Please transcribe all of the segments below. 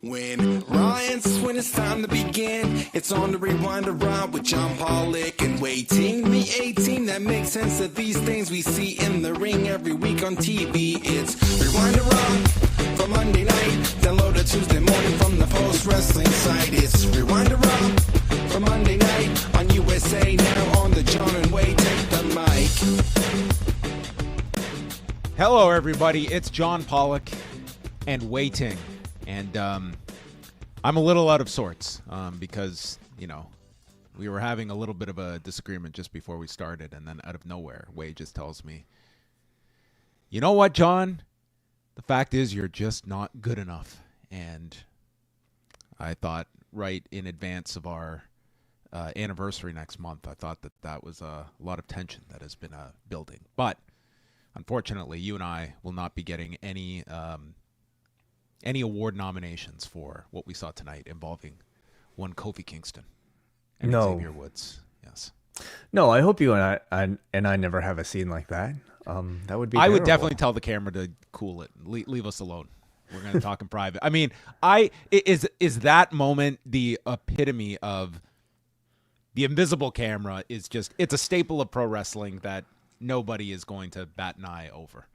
When it's time to begin, it's on the Rewind Around with John Pollock and waiting. The 18 that makes sense of these things we see in the ring every week on TV. It's Rewind Around for Monday night. Download it Tuesday morning from the Post Wrestling site. It's Rewind Around for Monday night on USA Now on the John and Wade Take the Mic. Hello, everybody. It's John Pollock and waiting. And I'm a little out of sorts because, you know, we were having a little bit of a disagreement just before we started. And then out of nowhere, Wade just tells me, you know what, John? The fact is you're just not good enough. And I thought right in advance of our anniversary next month, I thought that was a lot of tension that has been building. But unfortunately, you and I will not be getting any award nominations for what we saw tonight involving one Kofi Kingston and Xavier Woods. Yes. No, I hope you and I never have a scene like that. That would be. I would definitely tell the camera to cool it. Leave us alone. We're going to talk in private. I mean, is that moment the epitome of the invisible camera? Is just it's a staple of pro wrestling that nobody is going to bat an eye over.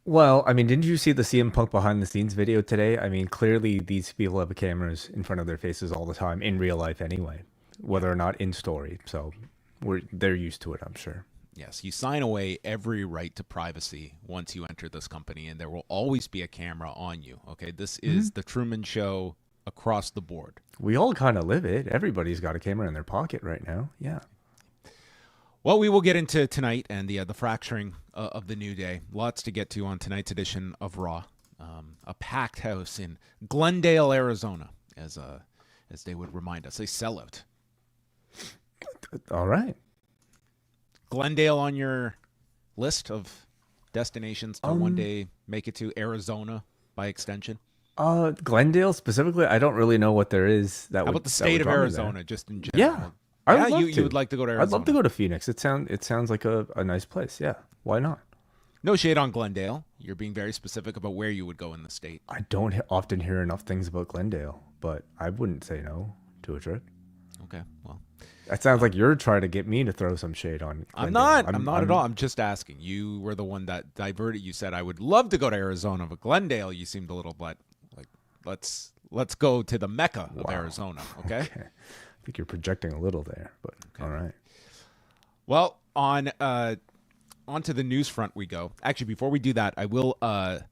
Well, I mean, didn't you see the CM Punk behind the scenes video today? I mean, clearly these people have cameras in front of their faces all the time in real life anyway, whether or not in story. So they're used to it, I'm sure. Yes, you sign away every right to privacy once you enter this company, and there will always be a camera on you. Okay, this is the Truman Show across the board. We all kind of live it. Everybody's got a camera in their pocket right now. Yeah. Well, we will get into tonight and the fracturing of the New Day. Lots to get to on tonight's edition of Raw. A packed house in Glendale, Arizona, as they would remind us. A sellout. All right. Glendale on your list of destinations to one day make it to Arizona by extension? Glendale specifically, I don't really know what there is. How about the state of Arizona, just in general? Yeah. You would like to go to Arizona. I'd love to go to Phoenix. It sounds like a nice place. Yeah, why not? No shade on Glendale. You're being very specific about where you would go in the state. I don't often hear enough things about Glendale, but I wouldn't say no to a trip. Okay, well. That sounds like you're trying to get me to throw some shade on Glendale. I'm not at all. I'm just asking. You were the one that diverted. You said, I would love to go to Arizona, but Glendale, you seemed a little like, let's go to the Mecca of Arizona, okay? I think you're projecting a little there, but okay. All right. Well, onto the news front we go. Actually, before we do that, I will alert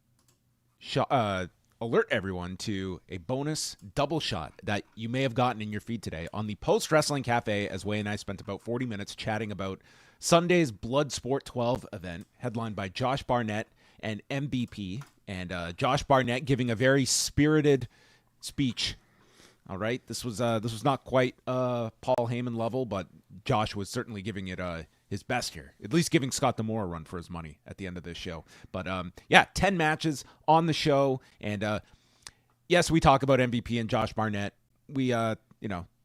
everyone to a bonus double shot that you may have gotten in your feed today on the Post Wrestling Cafe, as Way and I spent about 40 minutes chatting about Sunday's Bloodsport 12 event, headlined by Josh Barnett and MVP, and Josh Barnett giving a very spirited speech. All right, this was not quite Paul Heyman level, but Josh was certainly giving it his best here, at least giving Scott D'Amore a run for his money at the end of this show. But 10 matches on the show, and yes, we talk about MVP and Josh Barnett. We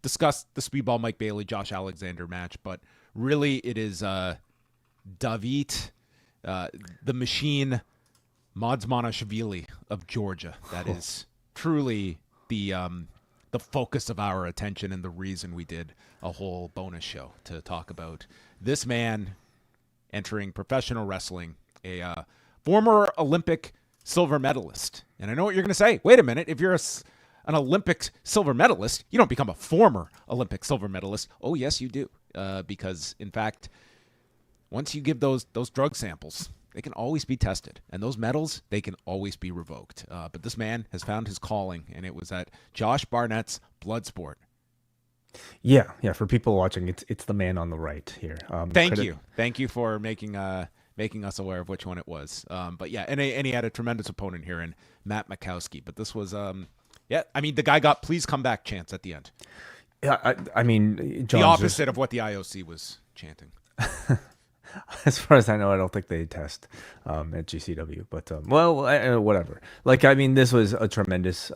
discuss the Speedball Mike Bailey Josh Alexander match, but really it is David, the Machine, Modzmanashvili of Georgia. That is truly the focus of our attention and the reason we did a whole bonus show to talk about this man entering professional wrestling, a former Olympic silver medalist. And I know what you're going to say. Wait a minute. If you're an Olympic silver medalist, you don't become a former Olympic silver medalist. Oh, yes, you do. Because, in fact, once you give those drug samples, they can always be tested. And those medals, they can always be revoked. But this man has found his calling, and it was at Josh Barnett's Bloodsport. Yeah. For people watching, it's the man on the right here. Thank you for making us aware of which one it was. But yeah, and he had a tremendous opponent here in Matt Makowski. But this was, the guy got please come back chants at the end. Yeah, I mean, John, the opposite of what the IOC was chanting. As far as I know, I don't think they test at GCW, but whatever. Like, I mean, this was a tremendous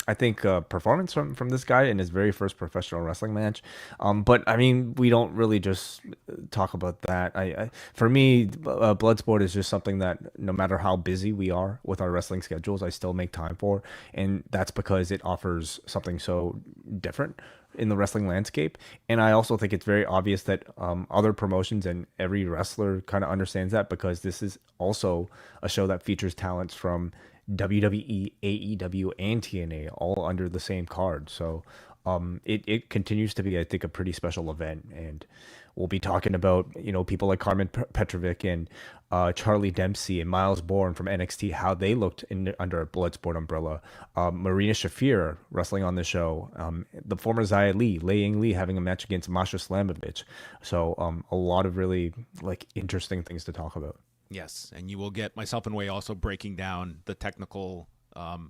I think performance from this guy in his very first professional wrestling match. But I mean, we don't really just talk about that. For me, Bloodsport is just something that no matter how busy we are with our wrestling schedules, I still make time for, and that's because it offers something so different in the wrestling landscape. And I also think it's very obvious that other promotions and every wrestler kind of understands that, because this is also a show that features talents from WWE, AEW, and TNA all under the same card. So it continues to be, I think, a pretty special event. And we'll be talking about, people like Carmen Petrovic and Charlie Dempsey and Miles Bourne from NXT, how they looked under a Bloodsport umbrella. Marina Shafir wrestling on the show. The former Xia Li, Lei Ying Li, having a match against Masha Slamovich. So a lot of really interesting things to talk about. Yes, and you will get myself and Way also breaking down the technical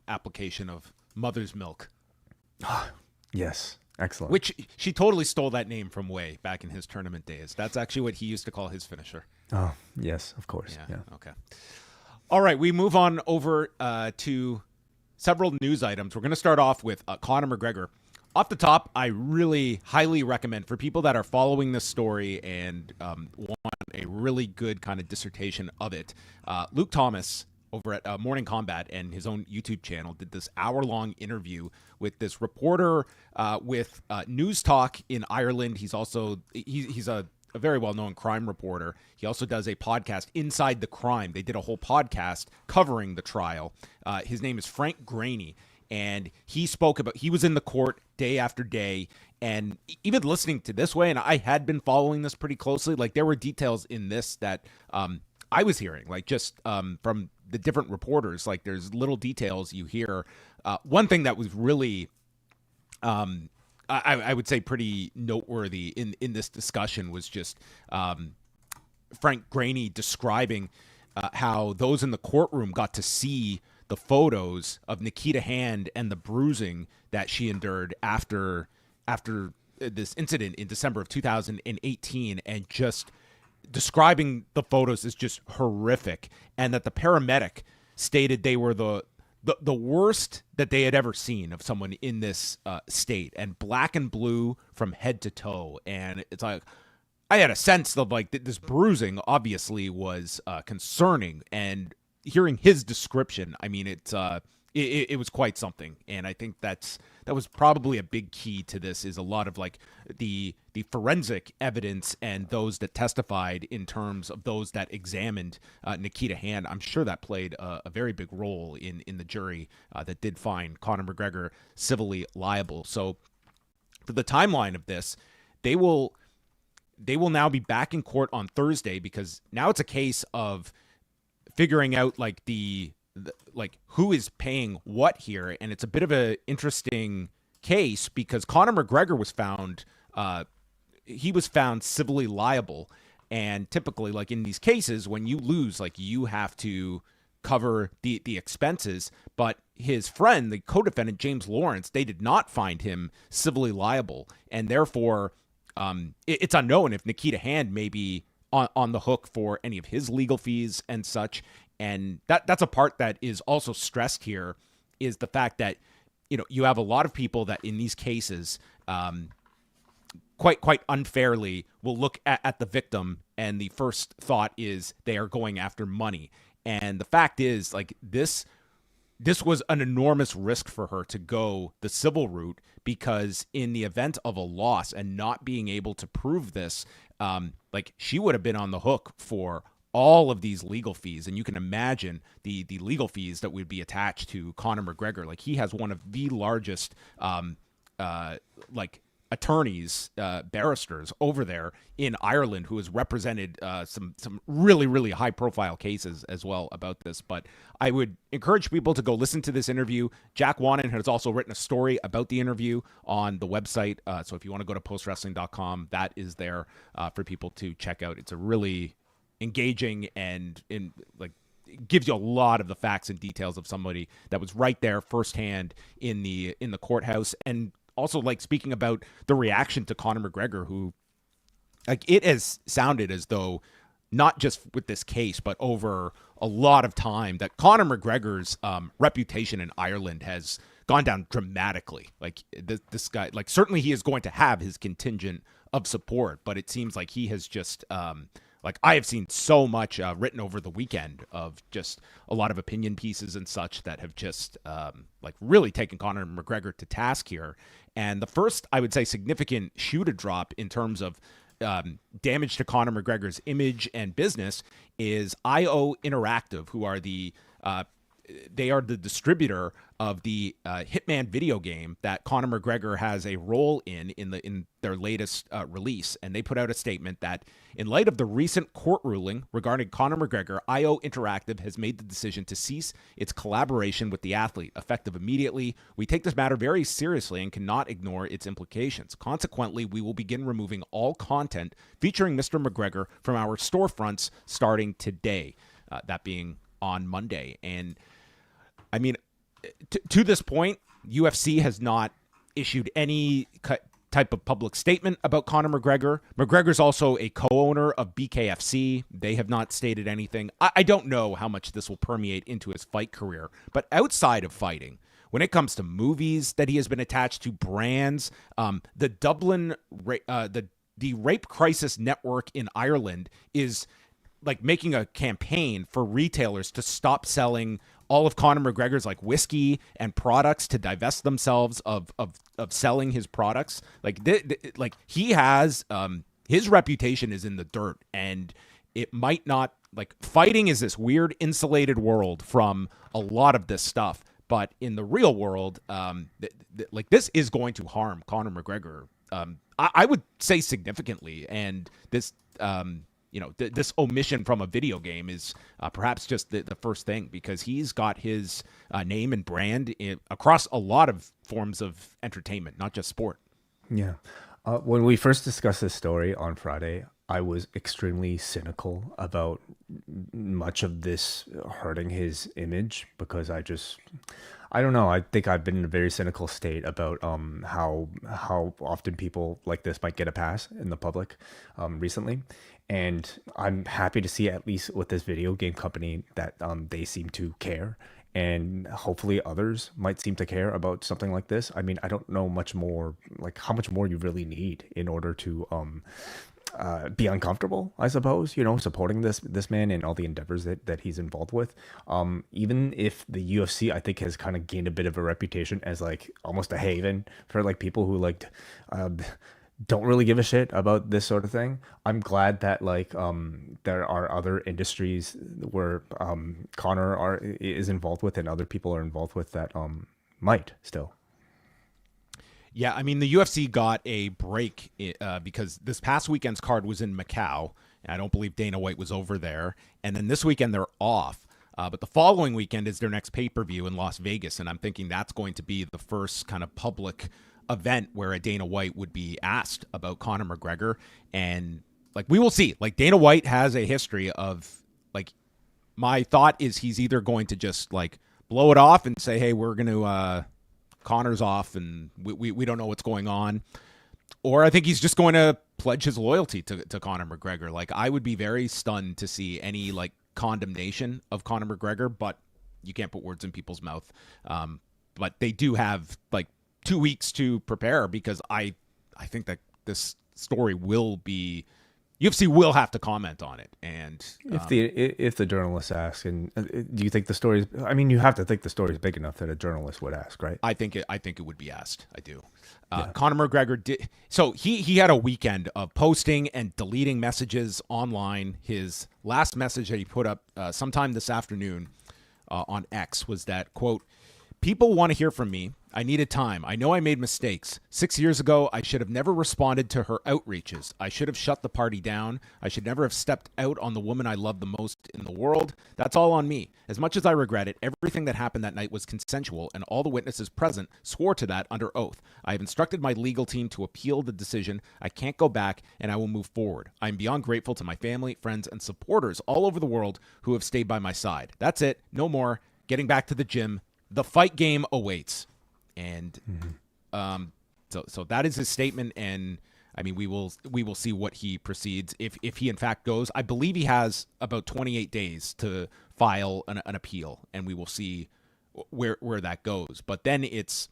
application of mother's milk. Yes, excellent. Which she totally stole that name from Way back in his tournament days. That's actually what he used to call his finisher. Oh, yes, of course. Yeah. Okay. All right, we move on over to several news items. We're going to start off with Conor McGregor. Off the top, I really highly recommend for people that are following this story and want a really good kind of dissertation of it. Luke Thomas over at Morning Combat and his own YouTube channel did this hour-long interview with this reporter with News Talk in Ireland. He's also he's a very well-known crime reporter. He also does a podcast, Inside the Crime. They did a whole podcast covering the trial. His name is Frank Graney. And he spoke about, he was in the court day after day, and even listening to this Way, and I had been following this pretty closely, there were details in this that I was hearing, just from the different reporters, there's little details you hear. One thing that was really, I would say pretty noteworthy in this discussion was just Frank Graney describing how those in the courtroom got to see the photos of Nikita Hand and the bruising that she endured after this incident in December of 2018, and just describing the photos as just horrific, and that the paramedic stated they were the worst that they had ever seen of someone in this state, and black and blue from head to toe. And it's I had a sense of this bruising obviously was concerning, and hearing his description, I mean, it was quite something. And I think that was probably a big key to this, is a lot of the forensic evidence and those that testified in terms of those that examined Nikita Hand. I'm sure that played a very big role in the jury that did find Conor McGregor civilly liable. So for the timeline of this, they will now be back in court on Thursday, because now it's a case of figuring out the who is paying what here. And it's a bit of an interesting case, because Conor McGregor was found civilly liable. And typically, in these cases, when you lose, you have to cover the expenses. But his friend, the co-defendant James Lawrence, they did not find him civilly liable, and therefore it's unknown if Nikita Hand may be on the hook for any of his legal fees and such. And that's a part that is also stressed here, is the fact that, you have a lot of people that in these cases quite unfairly will look at the victim, and the first thought is they are going after money. And the fact is, this was an enormous risk for her to go the civil route, because in the event of a loss and not being able to prove this, she would have been on the hook for all of these legal fees. And you can imagine the legal fees that would be attached to Conor McGregor. He has one of the largest attorneys, barristers over there in Ireland, who has represented some really, really high profile cases as well about this. But I would encourage people to go listen to this interview. Jack Wannon has also written a story about the interview on the website. So if you want to go to postwrestling.com, that is there for people to check out. It's a really engaging and gives you a lot of the facts and details of somebody that was right there firsthand in the courthouse. And also, speaking about the reaction to Conor McGregor, who, it has sounded as though, not just with this case, but over a lot of time, that Conor McGregor's reputation in Ireland has gone down dramatically. Like this guy, like certainly he is going to have his contingent of support, but it seems like he has just like I have seen so much written over the weekend of just a lot of opinion pieces and such that have just like really taken Conor McGregor to task here. And the first, I would say, significant shoe to drop in terms of damage to Conor McGregor's image and business is IO Interactive, who are they are the distributor of the Hitman video game that Conor McGregor has a role in their latest release. And they put out a statement that in light of the recent court ruling regarding Conor McGregor, IO Interactive has made the decision to cease its collaboration with the athlete effective immediately. We take this matter very seriously and cannot ignore its implications. Consequently, we will begin removing all content featuring Mr. McGregor from our storefronts starting today, that being on Monday. And I mean, to this point, UFC has not issued any type of public statement about Conor McGregor. McGregor's also a co-owner of BKFC. They have not stated anything. I don't know how much this will permeate into his fight career, but outside of fighting, when it comes to movies that he has been attached to, brands, the Dublin, the Rape Crisis Network in Ireland is like making a campaign for retailers to stop selling all of Conor McGregor's like whiskey and products, to divest themselves of selling his products. Like like he has his reputation is in the dirt, and it might not, like, fighting is this weird insulated world from a lot of this stuff, but in the real world, like this is going to harm Conor McGregor. I would say significantly, and this this omission from a video game is perhaps just the first thing, because he's got his name and brand across a lot of forms of entertainment, not just sport. Yeah. When we first discussed this story on Friday, I was extremely cynical about much of this hurting his image, because I don't know. I think I've been in a very cynical state about how often people like this might get a pass in the public recently. And I'm happy to see, at least with this video game company, that they seem to care. And hopefully others might seem to care about something like this. I mean, I don't know much more, like how much more you really need in order to be uncomfortable, I suppose, supporting this man and all the endeavors that he's involved with. Even if the UFC, I think, has kind of gained a bit of a reputation as like almost a haven for like people who like don't really give a shit about this sort of thing. I'm glad that like there are other industries where Conor is involved with and other people are involved with that might still. Yeah, I mean, the UFC got a break because this past weekend's card was in Macau. I don't believe Dana White was over there. And then this weekend they're off. But the following weekend is their next pay-per-view in Las Vegas. And I'm thinking that's going to be the first kind of public event where a Dana White would be asked about Conor McGregor. And like, we will see. Like, Dana White has a history of, like, my thought is he's either going to just like blow it off and say, hey, we're going to Conor's off and we don't know what's going on, or I think he's just going to pledge his loyalty to Conor McGregor. Like, I would be very stunned to see any like condemnation of Conor McGregor, but you can't put words in people's mouth. But they do have like 2 weeks to prepare, because I think that this story will be, UFC will have to comment on it. And if the journalists ask, and do you think the story? I mean, you have to think the story is big enough that a journalist would ask, right? I think it would be asked. I do. Yeah. Conor McGregor did. So he had a weekend of posting and deleting messages online. His last message that he put up sometime this afternoon on X was that, quote, "People want to hear from me. I needed time. I know I made mistakes. 6 years ago, I should have never responded to her outreaches. I should have shut the party down. I should never have stepped out on the woman I love the most in the world. That's all on me. As much as I regret it, everything that happened that night was consensual, and all the witnesses present swore to that under oath. I have instructed my legal team to appeal the decision. I can't go back, and I will move forward. I am beyond grateful to my family, friends, and supporters all over the world who have stayed by my side. That's it. No more. Getting back to the gym. The fight game awaits." And so that is his statement. And I mean, we will see what he proceeds if he in fact goes. I believe he has about 28 days to file an appeal, and we will see where that goes. But then it's,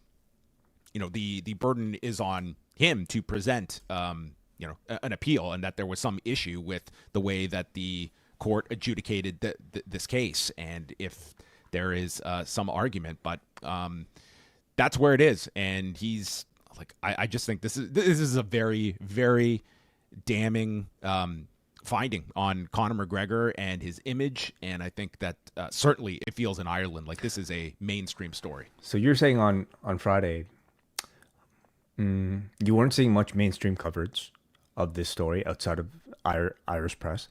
the burden is on him to present, an appeal, and that there was some issue with the way that the court adjudicated this case, and if there is some argument, but that's where it is. And he's like, I just think this is a very, very damning finding on Conor McGregor and his image, and I think that certainly it feels in Ireland like this is a mainstream story. So you're saying on Friday, you weren't seeing much mainstream coverage of this story outside of Irish press.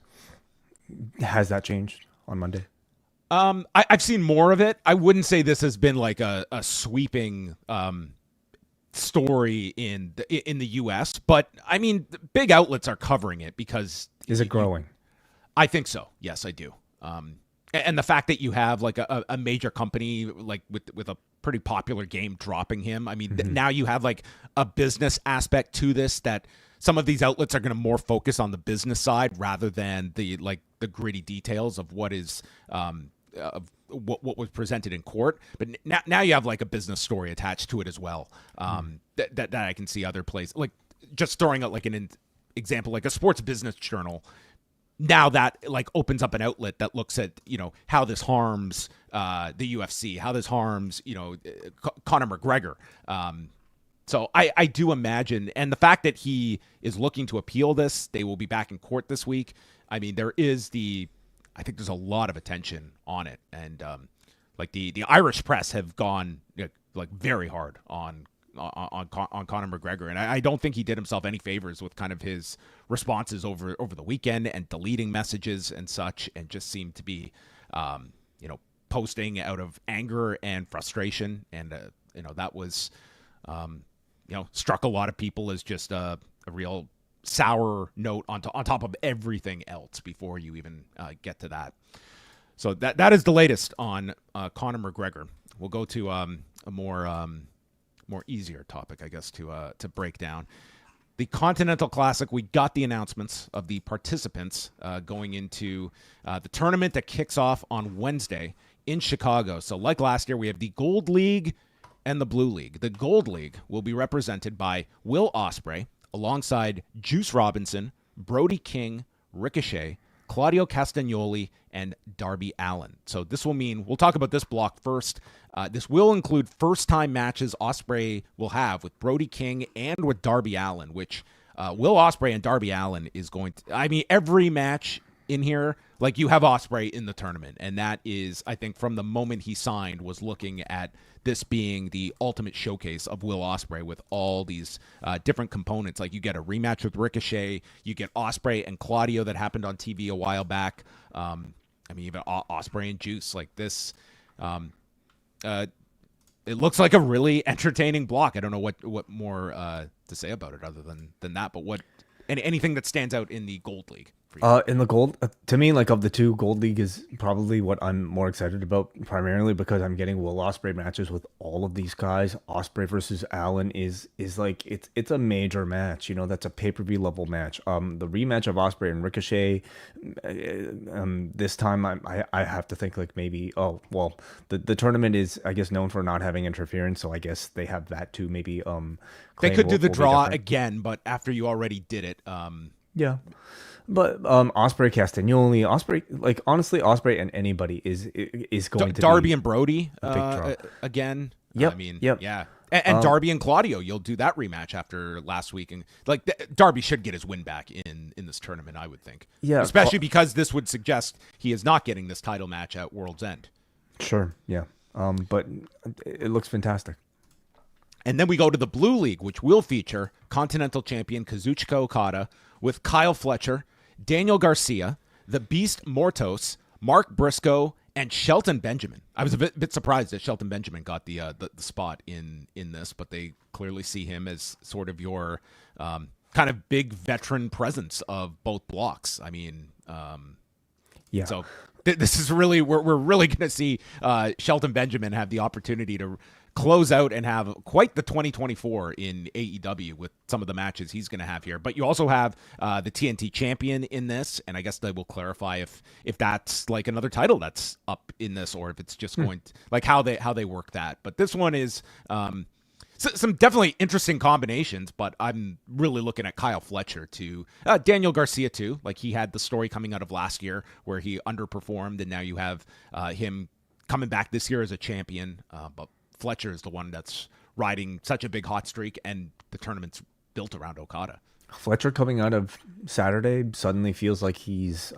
Has that changed on Monday? I've seen more of it. I wouldn't say this has been like a sweeping story in the U.S., but I mean, the big outlets are covering it because... Is it growing? I think so. Yes, I do. And the fact that you have like a major company like with a pretty popular game dropping him. I mean, now you have like a business aspect to this, that some of these outlets are going to more focus on the business side rather than the gritty details of what is of what was presented in court. But now you have like a business story attached to it as well. That I can see other places, like just throwing out like an example, like a sports business journal. Now that like opens up an outlet that looks at, how this harms the UFC, how this harms, Conor McGregor. So I do imagine, and the fact that he is looking to appeal this, they will be back in court this week. I mean, I think there's a lot of attention on it, and like the Irish press have gone like very hard on Conor McGregor, and I don't think he did himself any favors with kind of his responses over the weekend and deleting messages and such, and just seemed to be, posting out of anger and frustration, and that was, struck a lot of people as just a real sour note on top of everything else before you even get to that. So that is the latest on Conor McGregor. We'll go to a more easier topic, I guess, to break down. The Continental Classic, we got the announcements of the participants going into the tournament that kicks off on Wednesday in Chicago. So like last year, we have the Gold League and the Blue League. The Gold League will be represented by Will Ospreay alongside Juice Robinson, Brody King, Ricochet, Claudio Castagnoli, and Darby Allin. So this will mean, we'll talk about this block first. This will include first-time matches Ospreay will have with Brody King and with Darby Allin, which Will Ospreay and Darby Allin is going to... I mean, every match in here, like you have Ospreay in the tournament, and that is, I think, from the moment he signed, was looking at this being the ultimate showcase of Will Ospreay with all these different components. Like you get a rematch with Ricochet, you get Ospreay and Claudio that happened on TV a while back. I mean, even Ospreay and Juice, like this. It looks like a really entertaining block. I don't know what more to say about it other than that. But anything that stands out in the Gold League for you? In the Gold, to me, like of the two, Gold League is probably what I'm more excited about, primarily because I'm getting Will Ospreay matches with all of these guys. Ospreay versus Allen is like it's a major match. That's a pay-per-view level match. The rematch of Ospreay and Ricochet, this time I have to think like maybe the tournament is, I guess, known for not having interference, so I guess they have that too. Maybe they could do the draw again, but after you already did it, yeah. But Ospreay, Castagnoli, Ospreay, like honestly, Ospreay and anybody is going to Darby be and Brody a big draw. Again. Yep. I mean, yep. Yeah. And Darby and Claudio, you'll do that rematch after last week, and like Darby should get his win back in this tournament, I would think. Yeah. Especially because this would suggest he is not getting this title match at World's End. Sure. Yeah. But it looks fantastic. And then we go to the Blue League, which will feature Continental Champion Kazuchika Okada with Kyle Fletcher, Daniel Garcia, the Beast Mortos, Mark Briscoe, and Shelton Benjamin. I was a bit surprised that Shelton Benjamin got the spot in this, but they clearly see him as sort of your kind of big veteran presence of both blocks. I mean, yeah. So this is really we're really going to see Shelton Benjamin have the opportunity to close out and have quite the 2024 in AEW with some of the matches he's going to have here. But you also have the TNT champion in this, and I guess they will clarify if that's like another title that's up in this, or if it's just going to, like how they work that. But this one is some definitely interesting combinations, but I'm really looking at Kyle Fletcher to Daniel Garcia too. Like he had the story coming out of last year where he underperformed, and now you have him coming back this year as a champion. But Fletcher is the one that's riding such a big hot streak, and the tournament's built around Okada. Fletcher coming out of Saturday suddenly feels like he's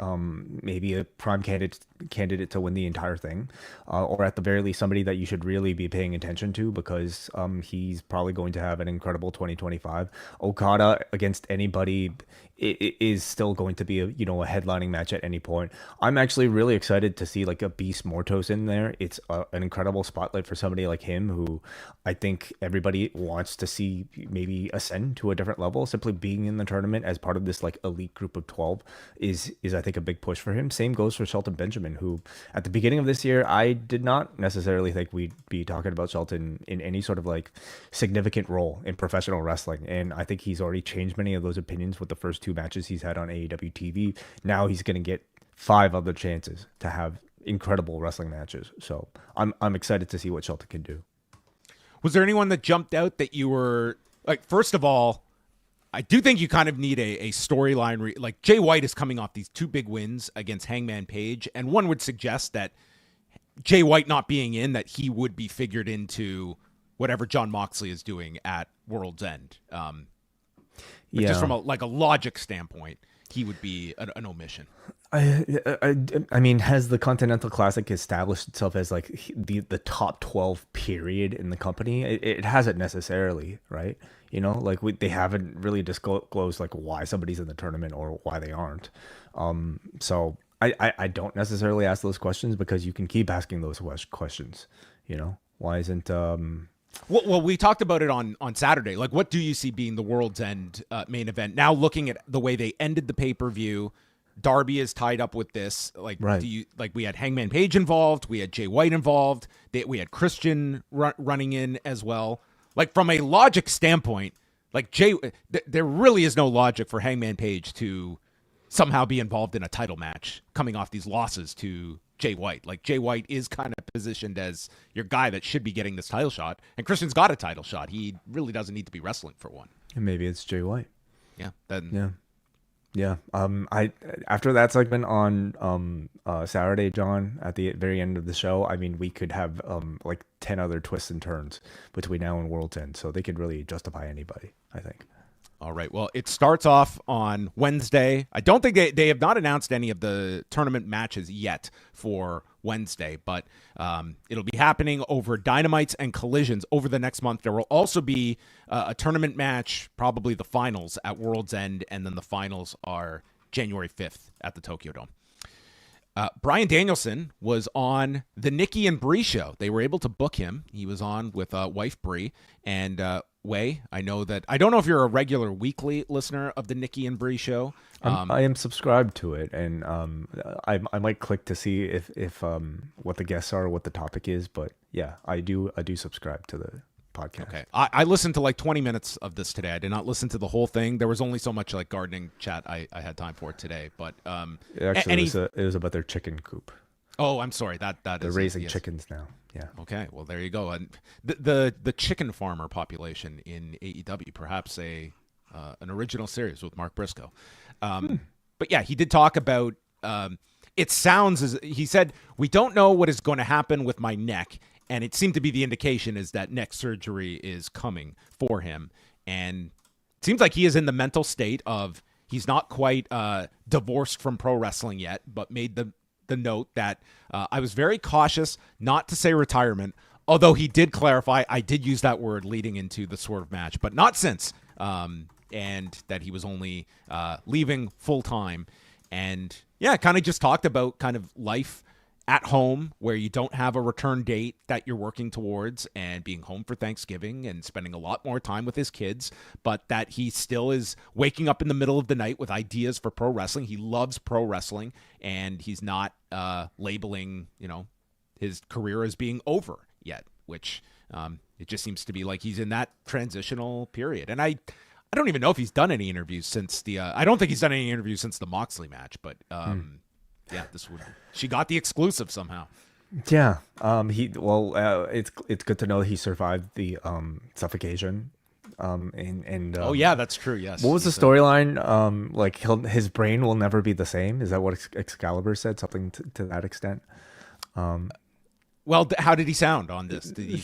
maybe a prime candidate to win the entire thing, or at the very least somebody that you should really be paying attention to, because he's probably going to have an incredible 2025. Okada against anybody is still going to be a headlining match at any point. I'm actually really excited to see like a Beast Mortos in there. It's an incredible spotlight for somebody like him, who I think everybody wants to see maybe ascend to a different level. Simply being in the tournament as part of this like elite group of 12 is I think a big push for him. Same goes for Shelton Benjamin, who at the beginning of this year I did not necessarily think we'd be talking about Shelton in any sort of like significant role in professional wrestling, and I think he's already changed many of those opinions with the first 2 matches he's had on AEW TV. Now he's going to get 5 other chances to have incredible wrestling matches, so I'm excited to see what Shelton can do. Was there anyone that jumped out that you were like, first of all, I do think you kind of need a storyline. Like Jay White is coming off these 2 big wins against Hangman Page, and one would suggest that Jay White not being in, that he would be figured into whatever Jon Moxley is doing at World's End. But just from a logic standpoint, he would be an omission. I mean, has the Continental Classic established itself as like the top 12 period in the company? It hasn't necessarily, right? Like they haven't really disclosed like why somebody's in the tournament or why they aren't. So I don't necessarily ask those questions, because you can keep asking those questions. Why isn't Well, we talked about it on Saturday. Like, what do you see being the World's End main event? Now, looking at the way they ended the pay-per-view, Darby is tied up with this. Like, right. We had Hangman Page involved, we had Jay White involved, we had Christian running in as well. Like, from a logic standpoint, like there really is no logic for Hangman Page to somehow be involved in a title match coming off these losses to Jay White. Like, Jay White is kind of positioned as your guy that should be getting this title shot, and Christian's got a title shot. He really doesn't need to be wrestling for one. And maybe it's Jay White. Yeah. I after that segment on Saturday, John, at the very end of the show, I mean, we could have like 10 other twists and turns between now and World's End, so they could really justify anybody, I think. All right. Well, it starts off on Wednesday. I don't think they have not announced any of the tournament matches yet for Wednesday, but it'll be happening over Dynamites and Collisions over the next month. There will also be a tournament match, probably the finals at World's End, and then the finals are January 5th at the Tokyo Dome. Bryan Danielson was on the Nikki and Brie show. They were able to book him. He was on with wife Brie, and Way, I know that I don't know if you're a regular weekly listener of the Nikki and Brie show. I am subscribed to it, and I might click to see if what the guests are, what the topic is, but yeah, I do subscribe to the podcast. Okay, I listened to like 20 minutes of this today. I did not listen to the whole thing. There was only so much like gardening chat I had time for today, but actually it was about their chicken coop. Oh, I'm sorry. They're raising chickens now. Yeah. Okay. Well, there you go. And the chicken farmer population in AEW, perhaps an original series with Mark Briscoe. But yeah, he did talk about. It sounds as he said, we don't know what is going to happen with my neck, and it seemed to be the indication is that neck surgery is coming for him, and it seems like he is in the mental state of he's not quite divorced from pro wrestling yet, but made the note that I was very cautious not to say retirement, although he did clarify I did use that word leading into the Swerve match, but not since, and that he was only leaving full time. And yeah, kind of just talked about kind of life at home where you don't have a return date that you're working towards and being home for Thanksgiving and spending a lot more time with his kids, but that he still is waking up in the middle of the night with ideas for pro wrestling. He loves pro wrestling, and he's not labeling, his career as being over yet, which it just seems to be like he's in that transitional period. And I don't even know if he's done any interviews since I don't think he's done any interviews since the Moxley match, but yeah, she got the exclusive somehow. Yeah. It's good to know he survived the suffocation. Oh yeah, that's true. Yes. What was the storyline? His brain will never be the same. Is that what Excalibur said? Something to that extent. Well, how did he sound on this? Did he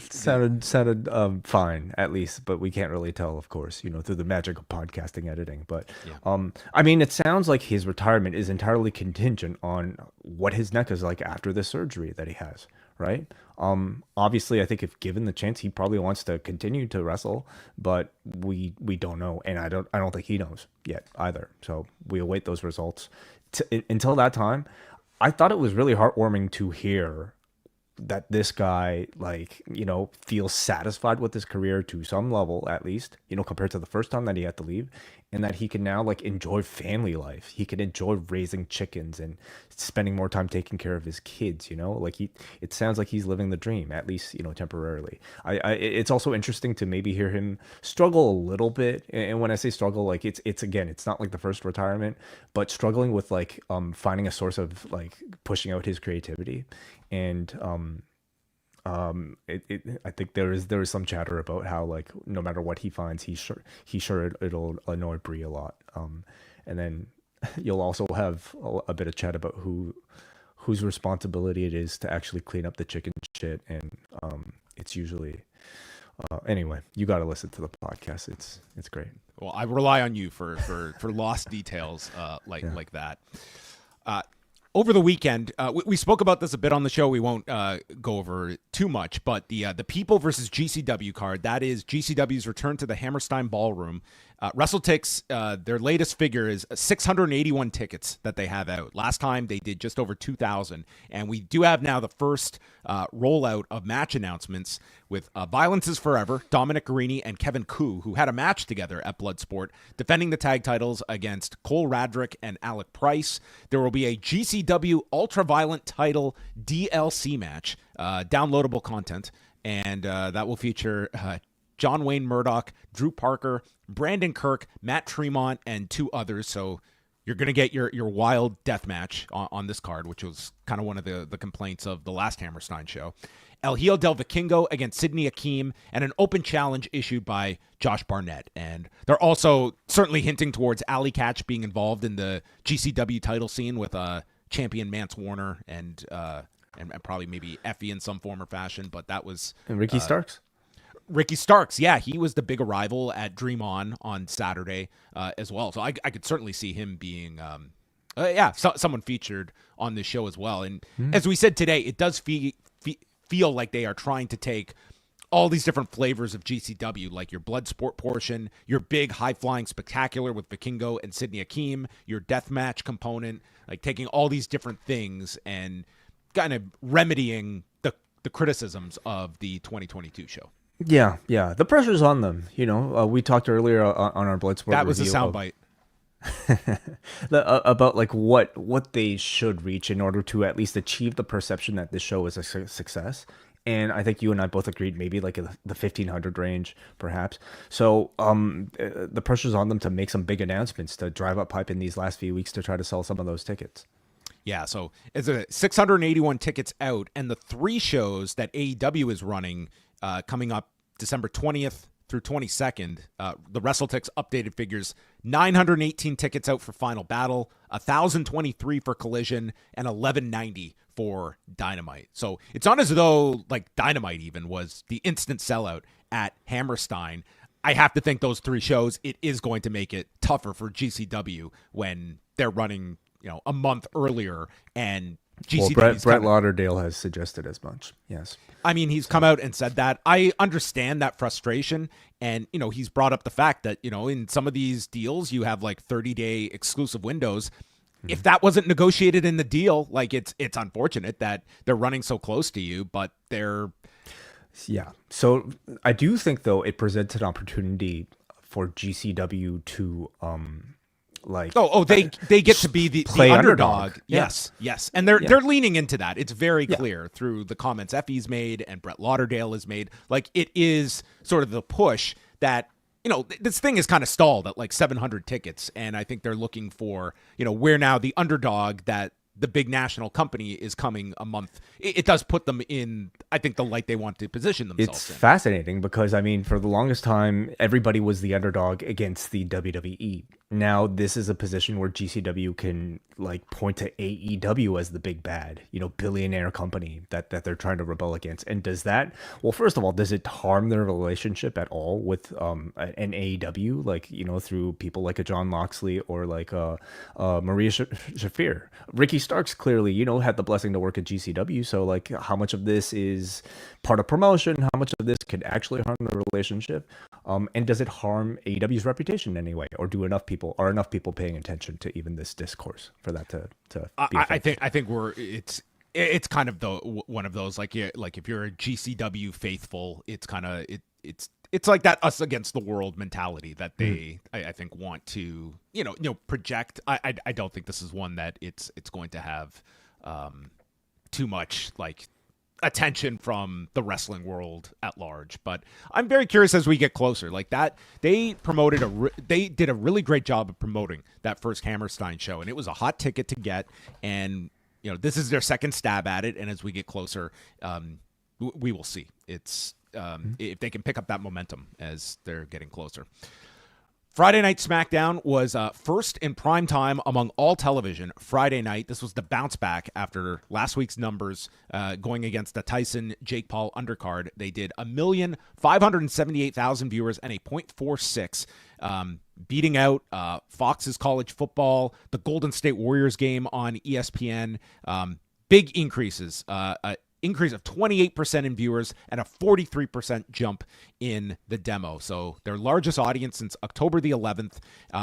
sounded fine, at least, but we can't really tell, of course, through the magic of podcasting editing. But yeah. It sounds like his retirement is entirely contingent on what his neck is like after the surgery that he has, right? Obviously, I think if given the chance, he probably wants to continue to wrestle, but we don't know, and I don't think he knows yet either. So we await those results. Until that time, I thought it was really heartwarming to hear that this guy, feels satisfied with his career to some level, at least, compared to the first time that he had to leave, and that he can now enjoy family life. He can enjoy raising chickens and spending more time taking care of his kids. It sounds like he's living the dream, at least, temporarily. It's also interesting to maybe hear him struggle a little bit. And when I say struggle, it's not like the first retirement, but struggling with finding a source of pushing out his creativity. And I think there is some chatter about how no matter what he finds, he's sure it'll annoy Brie a lot. And then you'll also have a bit of chat about whose responsibility it is to actually clean up the chicken shit, and it's usually anyway. You got to listen to the podcast. It's great. Well, I rely on you for lost details like that. Over the weekend, we spoke about this a bit on the show. We won't go over too much, but the People versus GCW card, that is GCW's return to the Hammerstein Ballroom. WrestleTix, their latest figure is 681 tickets that they have out. Last time they did just over 2,000, and we do have now the first rollout of match announcements with Violence is Forever, Dominic Garrini and Kevin Koo, who had a match together at Bloodsport, defending the tag titles against Cole Radrick and Alec Price. There will be a GCW Ultraviolent title DLC match, downloadable content, and that will feature John Wayne Murdoch, Drew Parker, Brandon Kirk, Matt Tremont, and two others. So you're going to get your wild death match on this card, which was kind of one of the complaints of the last Hammerstein show. El Hijo del Vikingo against Sidney Akeem, and an open challenge issued by Josh Barnett. And they're also certainly hinting towards Alley Catch being involved in the GCW title scene with champion Mance Warner and probably maybe Effie in some form or fashion. But that was... And Ricky Starks? Ricky Starks, yeah, he was the big arrival at Dream On Saturday as well. So I could certainly see him being, someone featured on this show as well. And as we said today, it does feel like they are trying to take all these different flavors of GCW, like your Bloodsport portion, your big high-flying spectacular with Vikingo and Sidney Akeem, your deathmatch component, like taking all these different things and kind of remedying the criticisms of the 2022 show. Yeah. The pressure's on them. We talked earlier on our Bloodsport. That was a soundbite. About what they should reach in order to at least achieve the perception that this show is a success. And I think you and I both agreed maybe the 1,500 range, perhaps. So the pressure's on them to make some big announcements, to drive up hype in these last few weeks to try to sell some of those tickets. Yeah, so it's 681 tickets out, and the three shows that AEW is running coming up December 20th through 22nd, the WrestleTix updated figures, 918 tickets out for Final Battle, 1,023 for Collision, and 1,190 for Dynamite. So it's not as though Dynamite even was the instant sellout at Hammerstein. I have to think those three shows, it is going to make it tougher for GCW when they're running, a month earlier, and GCW. Brett Lauderdale has suggested as much. Yes. I mean, he's come out and said that. I understand that frustration. And, he's brought up the fact that, in some of these deals, you have 30-day exclusive windows. if that wasn't negotiated in the deal, like it's unfortunate that they're running so close to you, but they're. Yeah. So I do think though it presents an opportunity for GCW to they get to be the underdog. Yeah. Yes. And they're leaning into that. It's very clear through the comments Effie's made and Brett Lauderdale has made. Like it is sort of the push that, this thing is kind of stalled at like 700 tickets. And I think they're looking for, we're now the underdog that the big national company is coming a month. It does put them in, I think, the light they want to position themselves It's in. fascinating because, for the longest time, everybody was the underdog against the WWE. Now, this is a position where GCW can, point to AEW as the big bad, billionaire company that they're trying to rebel against. And does that, well, first of all, does it harm their relationship at all with an AEW, through people like a John Moxley or Maria Shafir? Ricky Starks clearly, had the blessing to work at GCW. So, how much of this is part of promotion? How much of this could actually harm the relationship? And does it harm AEW's reputation in any way? Or are enough people paying attention to even this discourse for that to be effective? I think it's kind of one of those like if you're a GCW faithful, it's kind of it's like that us against the world mentality that they I think want to project. I don't think this is one that it's going to have too much attention from the wrestling world at large, but I'm very curious as we get closer. Like that, they did a really great job of promoting that first Hammerstein show, and it was a hot ticket to get. And this is their second stab at it, and as we get closer, we will see. It's if they can pick up that momentum as they're getting closer. Friday Night SmackDown was first in prime time among all television Friday night. This was the bounce back after last week's numbers going against the Tyson-Jake Paul undercard. They did 1,578,000 viewers and a .46, beating out Fox's college football, the Golden State Warriors game on ESPN. Big increases. Increase of 28% in viewers and a 43% jump in the demo. So their largest audience since October the 11th.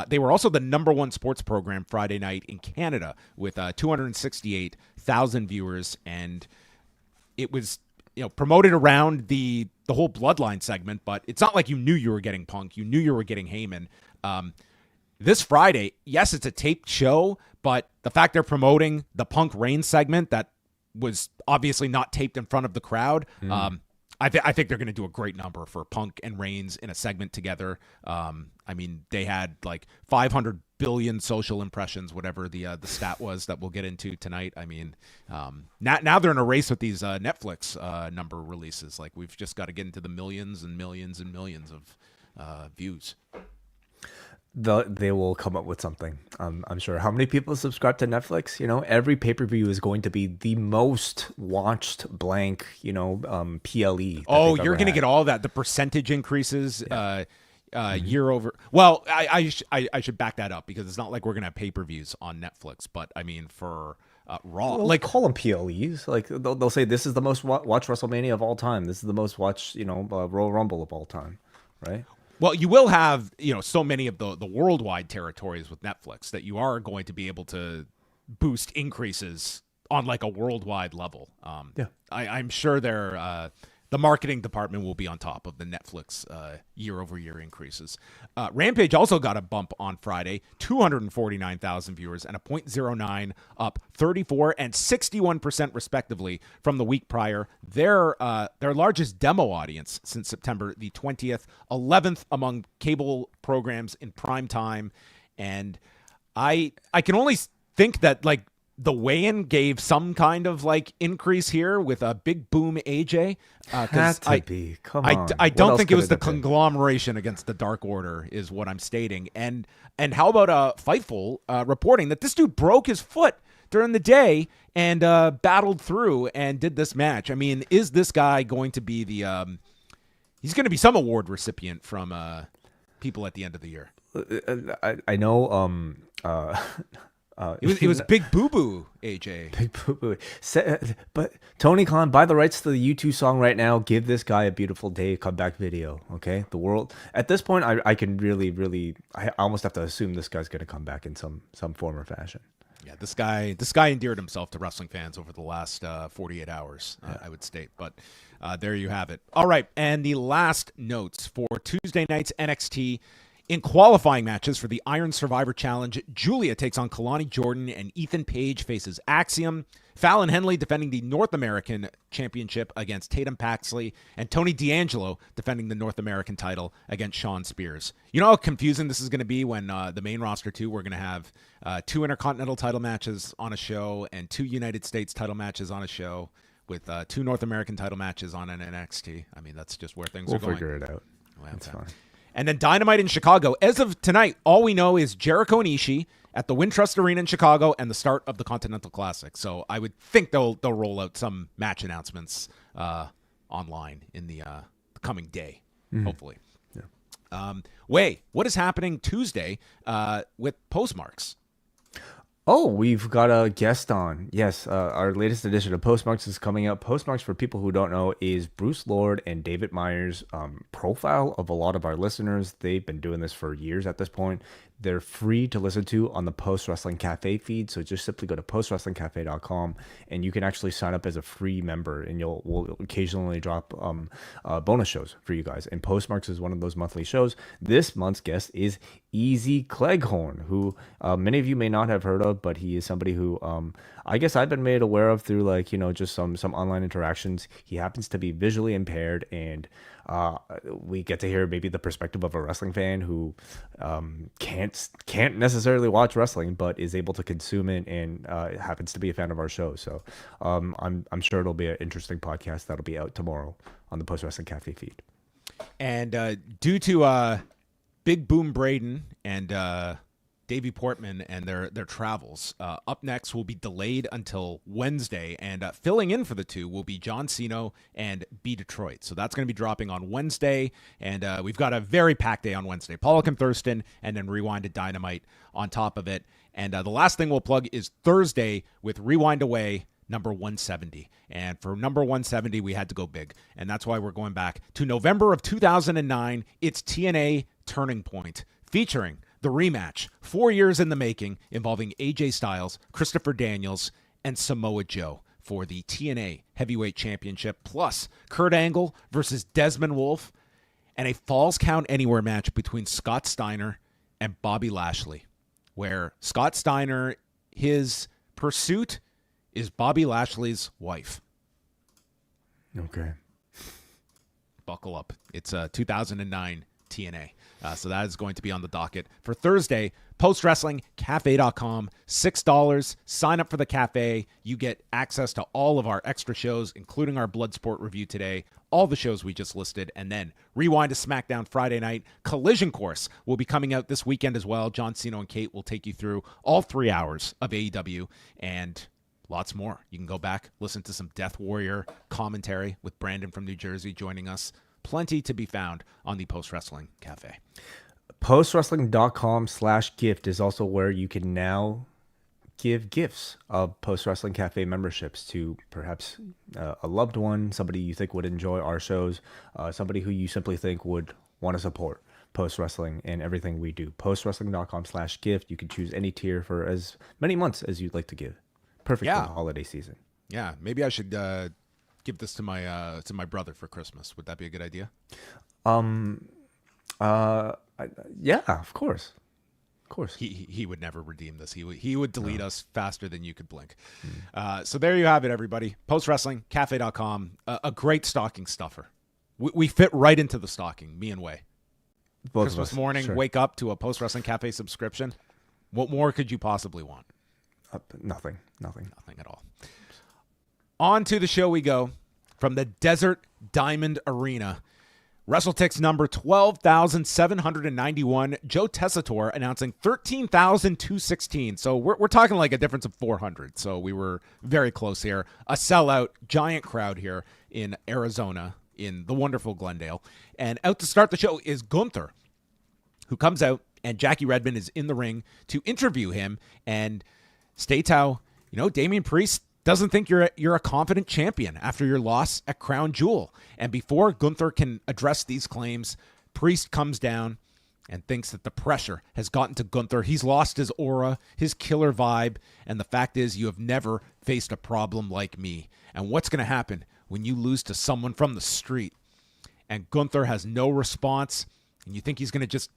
They were also the number one sports program Friday night in Canada with 268,000 viewers. And it was promoted around the whole Bloodline segment, but it's not like you knew you were getting Punk. You knew you were getting Heyman. This Friday, yes, it's a taped show, but the fact they're promoting the Punk Reigns segment that was obviously not taped in front of the crowd. I think they're going to do a great number for Punk and Reigns in a segment together. They had 500 billion social impressions, whatever the stat was that we'll get into tonight. Now they're in a race with these Netflix number releases. We've just got to get into the millions and millions and millions of views. They will come up with something. I'm sure. How many people subscribe to Netflix? Every pay-per-view is going to be the most watched blank, PLE. Oh, you're going to get all that. The percentage increases year over. Well, I should back that up because it's not like we're going to have pay-per-views on Netflix. But for Raw, well, call them PLEs. They'll say this is the most watched WrestleMania of all time. This is the most watched, Royal Rumble of all time, right? Well, you will have, so many of the worldwide territories with Netflix that you are going to be able to boost increases on a worldwide level. I'm sure the marketing department will be on top of the Netflix year-over-year increases. Rampage also got a bump on Friday, 249,000 viewers and a .09, up 34 and 61% respectively from the week prior. Their largest demo audience since September the 20th, 11th among cable programs in prime time. And I can only think that the weigh-in gave some kind of increase here with a big boom AJ. Had to be. Come on. I don't think it was the conglomeration against the Dark Order is what I'm stating. And how about Fightful reporting that this dude broke his foot during the day and battled through and did this match? Is this guy going to be he's going to be some award recipient from people at the end of the year? I know. It was Big Boo Boo, AJ. Big Boo Boo. But Tony Khan, buy the rights to the U2 song right now. Give this guy a beautiful day comeback video. Okay, the world at this point, I can really, I almost have to assume this guy's going to come back in some form or fashion. Yeah, this guy endeared himself to wrestling fans over the last 48 hours, I would state. But there you have it. All right, and the last notes for Tuesday night's NXT. In qualifying matches for the Iron Survivor Challenge, Julia takes on Kalani Jordan and Ethan Page faces Axiom. Fallon Henley defending the North American Championship against Tatum Paxley, and Tony D'Angelo defending the North American title against Shawn Spears. You know how confusing this is going to be when the main roster, too, we're going to have 2 Intercontinental title matches on a show and 2 United States title matches on a show with 2 North American title matches on an NXT. I mean, that's just where things are going. We'll figure it out. Well, That's fine. And then Dynamite in Chicago. As of tonight, all we know is Jericho and Ishii at the Wintrust Arena in Chicago and the start of the Continental Classic. So I would think they'll roll out some match announcements online in the coming day, hopefully. Yeah. What is happening Tuesday with Postmarks? Oh, we've got a guest on. Yes, our latest edition of Postmarks is coming up. Postmarks, for people who don't know, is Bruce Lord and David Meyer's profile of a lot of our listeners. They've been doing this for years at this point. They're free to listen to on the Post Wrestling Cafe feed. So just simply go to postwrestlingcafe.com and you can actually sign up as a free member, and we'll occasionally drop bonus shows for you guys. And Postmarks is one of those monthly shows. This month's guest is Easy Cleghorn, who many of you may not have heard of, but he is somebody who I guess I've been made aware of through just some online interactions. He happens to be visually impaired, and we get to hear maybe the perspective of a wrestling fan who can't necessarily watch wrestling, but is able to consume it and happens to be a fan of our show. So I'm sure it'll be an interesting podcast that'll be out tomorrow on the Post Wrestling Cafe feed. And due to Big Boom Braden and Davey Portman and their travels, up next will be delayed until Wednesday, and filling in for the two will be John Cena and B Detroit. So that's going to be dropping on Wednesday, and we've got a very packed day on Wednesday. Pollock and Thurston, and then Rewind to Dynamite on top of it. And the last thing we'll plug is Thursday with Rewind Away number 170. And for number 170, we had to go big, and that's why we're going back to November of 2009. It's TNA Turning Point, featuring the rematch, 4 years in the making, involving AJ Styles, Christopher Daniels, and Samoa Joe for the TNA Heavyweight Championship, plus Kurt Angle versus Desmond Wolfe, and a Falls Count Anywhere match between Scott Steiner and Bobby Lashley, where Scott Steiner, his pursuit is Bobby Lashley's wife. Okay. Buckle up. It's 2009 TNA. So that is going to be on the docket for Thursday. PostWrestlingCafe.com, $6. Sign up for the cafe. You get access to all of our extra shows, including our Bloodsport review today, all the shows we just listed, and then Rewind to SmackDown Friday night. Collision Course will be coming out this weekend as well. John Cena and Kate will take you through all 3 hours of AEW and lots more. You can go back, listen to some Death Warrior commentary with Brandon from New Jersey joining us. Plenty to be found on the Post Wrestling Cafe. Postwrestling.com/gift is also where you can now give gifts of Post Wrestling Cafe memberships to perhaps a loved one, somebody you think would enjoy our shows, somebody who you simply think would want to support Post Wrestling and everything we do. Postwrestling.com/gift. You can choose any tier for as many months as you'd like to give. Perfect for the holiday season. Yeah, maybe I should give this to my brother for Christmas. Would that be a good idea? Yeah, of course. He would never redeem this. He would delete us faster than you could blink. So there you have it, everybody. PostWrestlingCafe.com. A great stocking stuffer. We fit right into the stocking, me and Way. Both Christmas of us, morning, sure. wake up to a Post Wrestling Cafe subscription. What more could you possibly want? Nothing. Nothing at all. On to the show we go. From the Desert Diamond Arena, WrestleTix number 12,791. Joe Tessitore announcing 13,216. So we're talking like a difference of 400. So we were very close here. A sellout, giant crowd here in Arizona, in the wonderful Glendale. And out to start the show is Gunther, who comes out, and Jackie Redmond is in the ring to interview him and states how, Damian Priest doesn't think you're a confident champion after your loss at Crown Jewel. And before Gunther can address these claims, Priest comes down and thinks that the pressure has gotten to Gunther. He's lost his aura, his killer vibe, and the fact is you have never faced a problem like me. And what's going to happen when you lose to someone from the street? And Gunther has no response, and you think he's going to just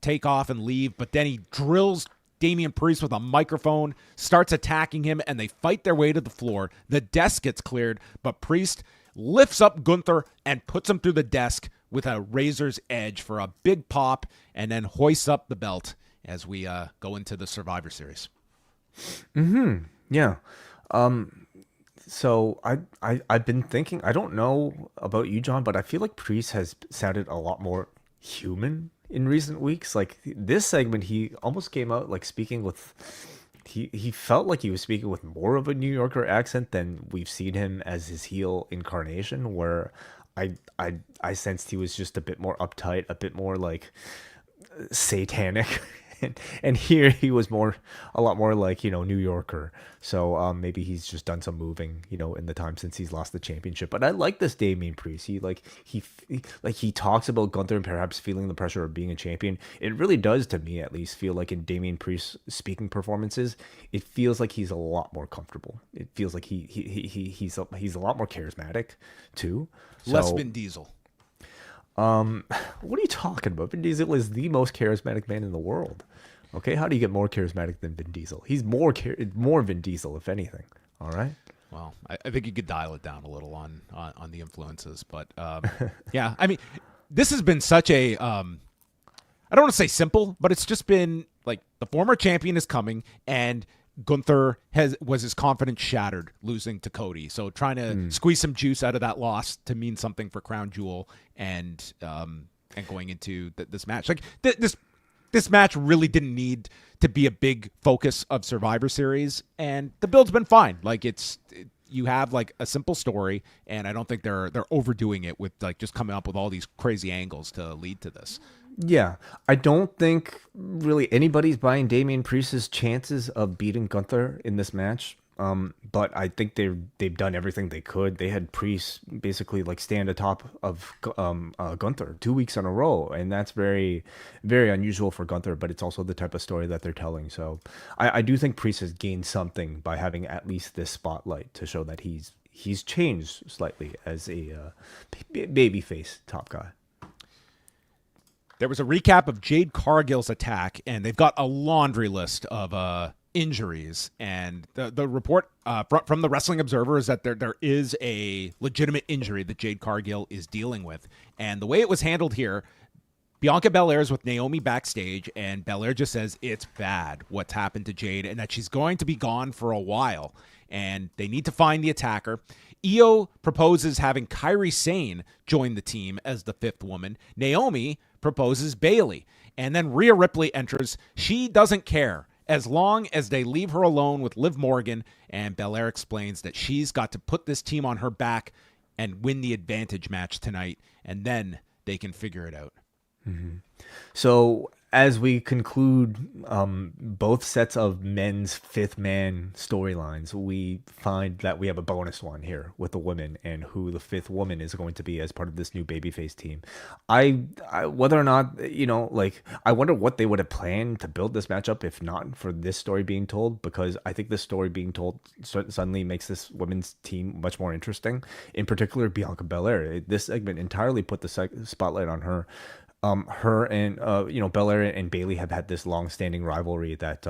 take off and leave, but then he drills Damian Priest with a microphone, starts attacking him, and they fight their way to the floor. The desk gets cleared, but Priest lifts up Gunther and puts him through the desk with a razor's edge for a big pop, and then hoists up the belt as we go into the Survivor Series. Yeah. So I've been thinking, I don't know about you, John, but I feel like Priest has sounded a lot more human in recent weeks. Like this segment, he almost came out like speaking with, he felt like he was speaking with more of a New Yorker accent than we've seen him as his heel incarnation, where I sensed he was just a bit more uptight, a bit more like satanic. And here he was a lot more like, New Yorker. So maybe he's just done some moving, in the time since he's lost the championship. But I like this Damian Priest. He talks about Gunther and perhaps feeling the pressure of being a champion. It really does, to me at least, feel like in Damian Priest's speaking performances, it feels like he's a lot more comfortable. It feels like he's a lot more charismatic too. Less Vin Diesel. What are you talking about? Vin Diesel is the most charismatic man in the world. Okay, how do you get more charismatic than Vin Diesel? He's more Vin Diesel, if anything. All right. Well, I think you could dial it down a little on the influences, but yeah, I mean, this has been such a I don't want to say simple, but it's just been like the former champion is coming, and Gunther was his confidence shattered losing to Cody. So trying to squeeze some juice out of that loss to mean something for Crown Jewel and going into this match. Like this match really didn't need to be a big focus of Survivor Series, and the build's been fine. Like you have like a simple story, and I don't think they're overdoing it with like just coming up with all these crazy angles to lead to this. Yeah, I don't think really anybody's buying Damian Priest's chances of beating Gunther in this match. But I think they've done everything they could. They had Priest basically like stand atop of Gunther 2 weeks in a row, and that's very, very unusual for Gunther. But it's also the type of story that they're telling. So I do think Priest has gained something by having at least this spotlight to show that he's changed slightly as a babyface top guy. There was a recap of Jade Cargill's attack, and they've got a laundry list of injuries. And the report from the Wrestling Observer is that there is a legitimate injury that Jade Cargill is dealing with. And the way it was handled here, Bianca Belair is with Naomi backstage, and Belair just says it's bad what's happened to Jade and that she's going to be gone for a while. And they need to find the attacker. Io proposes having Kairi Sane join the team as the fifth woman. Naomi proposes Bayley. And then Rhea Ripley enters. She doesn't care as long as they leave her alone with Liv Morgan. And Belair explains that she's got to put this team on her back and win the advantage match tonight. And then they can figure it out. Mm-hmm. So as we conclude both sets of men's fifth man storylines, we find that we have a bonus one here with the women and who the fifth woman is going to be as part of this new babyface team. I whether or not, I wonder what they would have planned to build this matchup if not for this story being told, because I think this story being told suddenly makes this women's team much more interesting. In particular, Bianca Belair. This segment entirely put the spotlight on her. Her and Belair and Bayley have had this long-standing rivalry that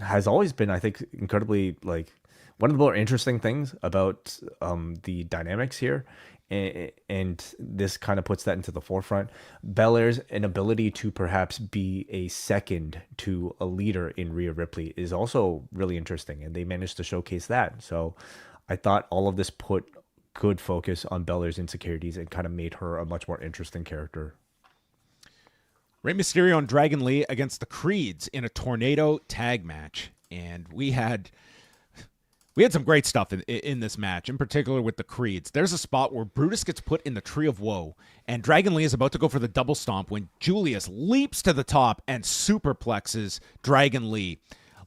has always been, I think, incredibly like one of the more interesting things about the dynamics here, and this kind of puts that into the forefront. Belair's inability to perhaps be a second to a leader in Rhea Ripley is also really interesting, and they managed to showcase that. So I thought all of this put good focus on Belair's insecurities and kind of made her a much more interesting character. Rey Mysterio and Dragon Lee against the Creeds in a tornado tag match. And we had some great stuff in this match, in particular with the Creeds. There's a spot where Brutus gets put in the Tree of Woe, and Dragon Lee is about to go for the double stomp when Julius leaps to the top and superplexes Dragon Lee.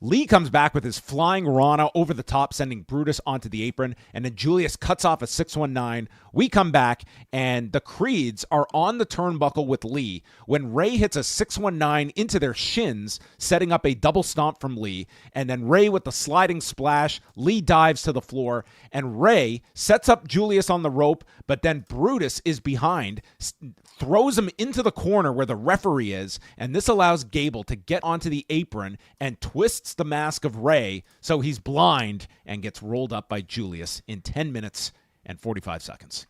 Lee comes back with his flying Rana over the top, sending Brutus onto the apron, and then Julius cuts off a 619. We come back, and the Creeds are on the turnbuckle with Lee when Ray hits a 619 into their shins, setting up a double stomp from Lee, and then Ray with the sliding splash. Lee dives to the floor, and Ray sets up Julius on the rope, but then Brutus is behind, throws him into the corner where the referee is, and this allows Gable to get onto the apron and twists the mask of Ray so he's blind and gets rolled up by Julius in 10 minutes and 45 seconds.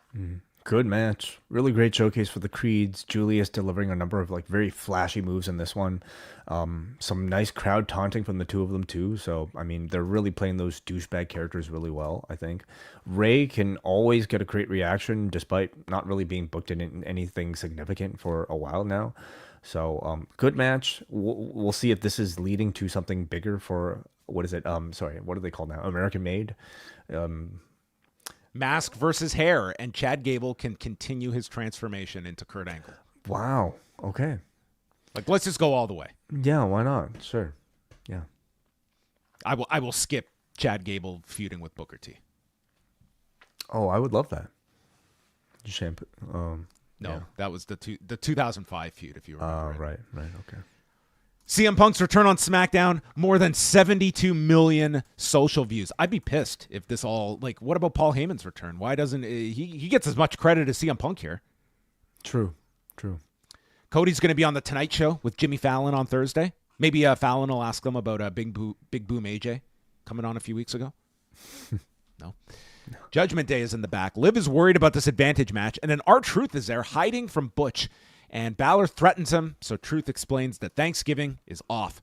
Good match. Really great showcase for the Creeds. Julius delivering a number of very flashy moves in this one. Some nice crowd taunting from the two of them too. So, I mean, they're really playing those douchebag characters really well, I think. Ray can always get a great reaction despite not really being booked in anything significant for a while now. So, good match. We'll see if this is leading to something bigger for, what is it? Sorry, what are they called now? American Made? Mask versus hair, and Chad Gable can continue his transformation into Kurt Angle. Wow. Okay. Let's just go all the way. Yeah, why not? Sure. Yeah. I will skip Chad Gable feuding with Booker T. Oh, I would love that. Shampoo. No, yeah. that was the 2005 feud, if you remember. Right, okay. CM Punk's return on SmackDown, more than 72 million social views. I'd be pissed if this all, what about Paul Heyman's return? Why doesn't he gets as much credit as CM Punk here? True. Cody's going to be on the Tonight Show with Jimmy Fallon on Thursday. Maybe Fallon will ask them about Big Boom AJ coming on a few weeks ago. No. Judgment Day is in the back. Liv is worried about this advantage match, and then R-Truth is there hiding from Butch. And Balor threatens him, so Truth explains that Thanksgiving is off.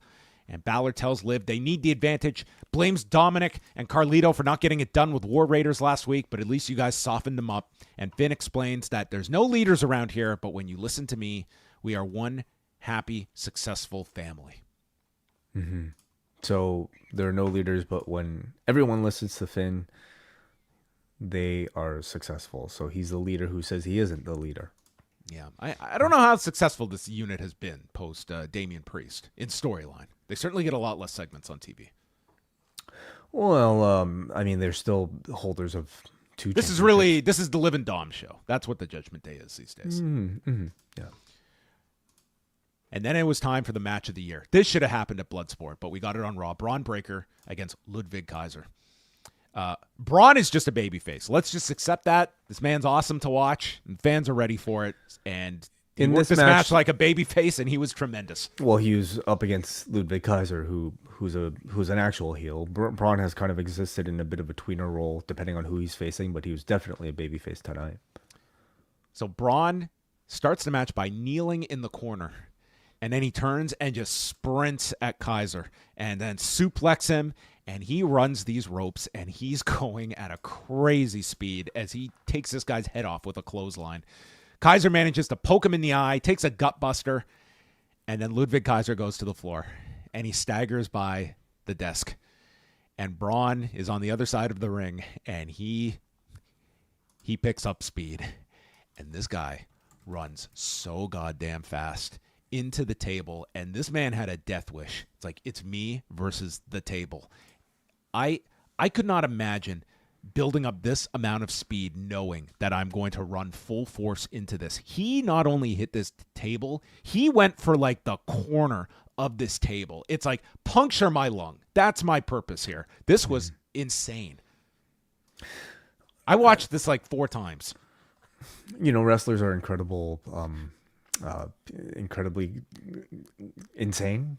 And Balor tells Liv they need the advantage, blames Dominic and Carlito for not getting it done with War Raiders last week, but at least you guys softened them up. And Finn explains that there's no leaders around here, but when you listen to me, we are one happy, successful family. Mm-hmm. So there are no leaders, but when everyone listens to Finn, they are successful. So he's the leader who says he isn't the leader. Yeah, I don't know how successful this unit has been post Damian Priest in storyline. They certainly get a lot less segments on TV. Well, I mean, they're still holders of two. This is the Liv and Dom show. That's what the Judgment Day is these days. Mm-hmm. Yeah. And then it was time for the match of the year. This should have happened at Bloodsport, but we got it on Raw. Bron Breakker against Ludwig Kaiser. Braun is just a babyface. Let's just accept that. This man's awesome to watch, and fans are ready for it. And he worked this match like a babyface, and he was tremendous. Well, he was up against Ludwig Kaiser, who's an actual heel. Braun has kind of existed in a bit of a tweener role, depending on who he's facing, but he was definitely a babyface tonight. So Braun starts the match by kneeling in the corner, and then he turns and just sprints at Kaiser, and then suplex him. And he runs these ropes, and he's going at a crazy speed as he takes this guy's head off with a clothesline. Kaiser manages to poke him in the eye, takes a gut buster, and then Ludwig Kaiser goes to the floor, and he staggers by the desk. And Braun is on the other side of the ring, and he picks up speed. And this guy runs so goddamn fast into the table, and this man had a death wish. It's like, it's me versus the table. I could not imagine building up this amount of speed knowing that I'm going to run full force into this. He not only hit this table, he went for the corner of this table. It's like, puncture my lung. That's my purpose here. This was insane. I watched this 4 times. Wrestlers are incredibly insane.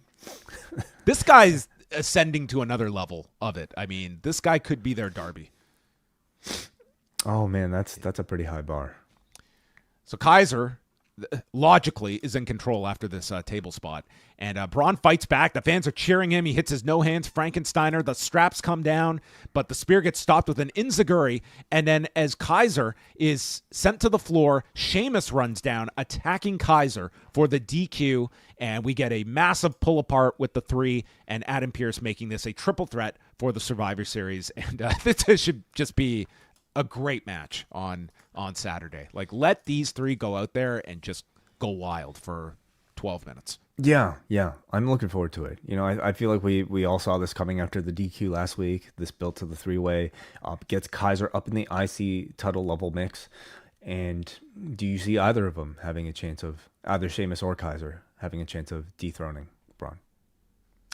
This guy's ascending to another level of it. I mean, this guy could be their Darby. Oh man, that's a pretty high bar. So Kaiser logically is in control after this table spot, and Braun fights back. The fans are cheering him. He hits his no hands Frankensteiner. The straps come down, but the spear gets stopped with an enziguri. And then as Kaiser is sent to the floor, Sheamus runs down, attacking Kaiser for the DQ, and we get a massive pull apart with the 3, and Adam Pearce making this a triple threat for the Survivor Series. And this should just be a great match on Saturday. Let these 3 go out there and just go wild for 12 minutes. Yeah. I'm looking forward to it. You know, I feel like we all saw this coming after the DQ last week. This built to the 3-way, gets Kaiser up in the IC title level mix. And do you see either of them having a chance of, either Sheamus or Kaiser, having a chance of dethroning Braun?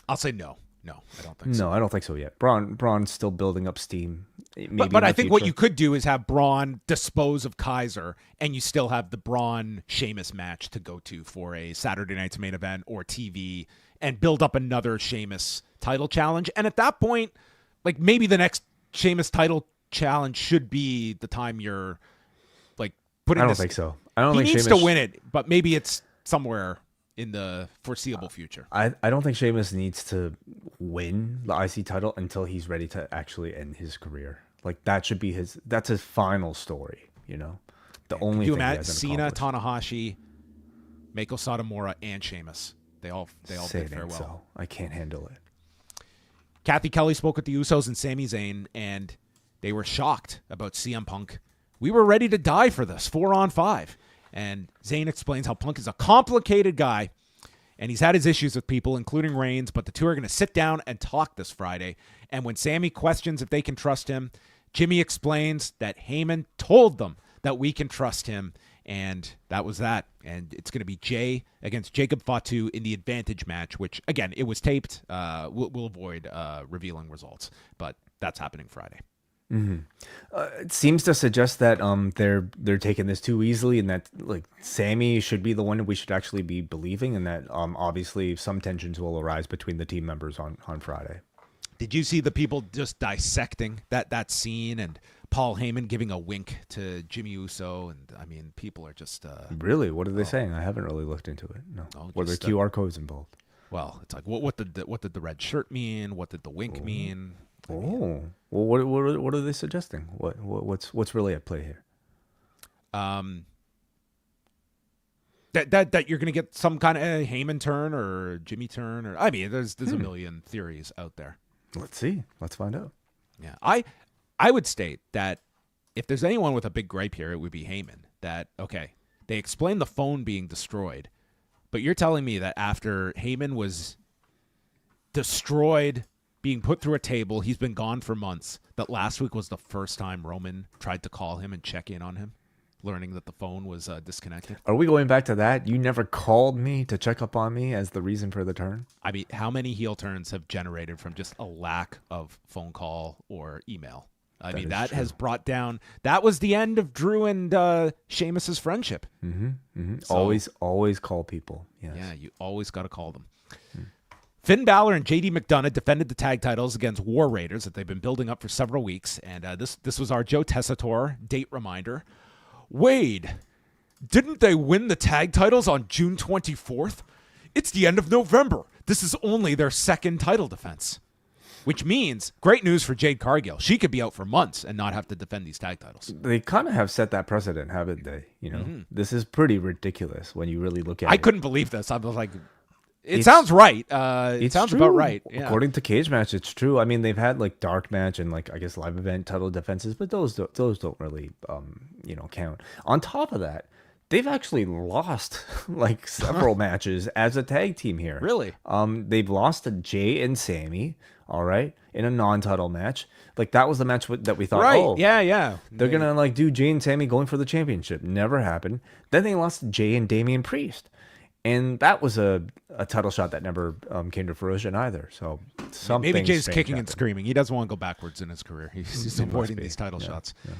I'll say no. No, I don't think so. No, I don't think so yet. Braun's still building up steam. But I think what you could do is have Braun dispose of Kaiser, and you still have the Braun-Sheamus match to go to for a Saturday night's main event or TV, and build up another Sheamus title challenge. And at that point, like, maybe the next Sheamus title challenge should be the time you're like putting. I don't think so. I don't he think needs Sheamus to win it, but maybe it's somewhere in the foreseeable future. I don't think Sheamus needs to win the IC title until he's ready to actually end his career. Like, that should be that's his final story, you know? The only thing he hasn't Cena, accomplished. Tanahashi, Meiko Satomura, and Sheamus. They all bid farewell. So I can't handle it. Kathy Kelly spoke with the Usos and Sami Zayn, and they were shocked about CM Punk. We were ready to die for this, 4-on-5. And Zayn explains how Punk is a complicated guy, and he's had his issues with people, including Reigns, but the two are going to sit down and talk this Friday. And when Sami questions if they can trust him, Jimmy explains that Heyman told them that we can trust him, and that was that. And it's going to be Jay against Jacob Fatu in the Advantage match, which, again, it was taped. We'll avoid revealing results, but that's happening Friday. Mm-hmm. It seems to suggest that they're taking this too easily, and that, like, Sammy should be the one that we should actually be believing, and that obviously some tensions will arise between the team members on Friday. Did you see the people just dissecting that scene, and Paul Heyman giving a wink to Jimmy Uso? And I mean, people are just really. What are they saying? I haven't really looked into it. No. Were there QR codes involved? Well, it's like what did the red shirt mean? What did the wink mean? Well, what are they suggesting? What's really at play here? That you're gonna get some kind of Heyman turn or Jimmy turn, or I mean, there's a million theories out there. Let's see. Let's find out. Yeah, I would state that if there's anyone with a big gripe here, it would be Heyman. That, okay, they explained the phone being destroyed, but you're telling me that after Heyman was destroyed, being put through a table, he's been gone for months, that last week was the first time Roman tried to call him and check in on him, learning that the phone was disconnected? Are we going back to that? You never called me to check up on me as the reason for the turn? I mean, how many heel turns have generated from just a lack of phone call or email? I mean, that has brought down... That was the end of Drew and Sheamus's friendship. Mm-hmm, mm-hmm. So, always call people. Yes. Yeah, you always got to call them. Finn Balor and JD McDonagh defended the tag titles against War Raiders that they've been building up for several weeks. And this was our Joe Tessitore date reminder. Wade, didn't they win the tag titles on June 24th? It's the end of November. This is only their second title defense. Which means great news for Jade Cargill. She could be out for months and not have to defend these tag titles. They kind of have set that precedent, haven't they? You know, This is pretty ridiculous when you really look at it. I couldn't believe this. I was like... It sounds right. It sounds about right. Yeah. According to Cage Match, it's true. I mean, they've had like dark match and like I guess live event title defenses, but those don't really count. On top of that, they've actually lost like several matches as a tag team here. Really? They've lost to Jay and Sammy. All right, in a non-title match. Like that was the match that we thought. Right? Oh, yeah. They're gonna like do Jay and Sammy going for the championship. Never happened. Then they lost to Jay and Damian Priest. And that was a title shot that never came to fruition either. So maybe Jay's kicking and screaming. He doesn't want to go backwards in his career. He's avoiding these title shots. Yeah.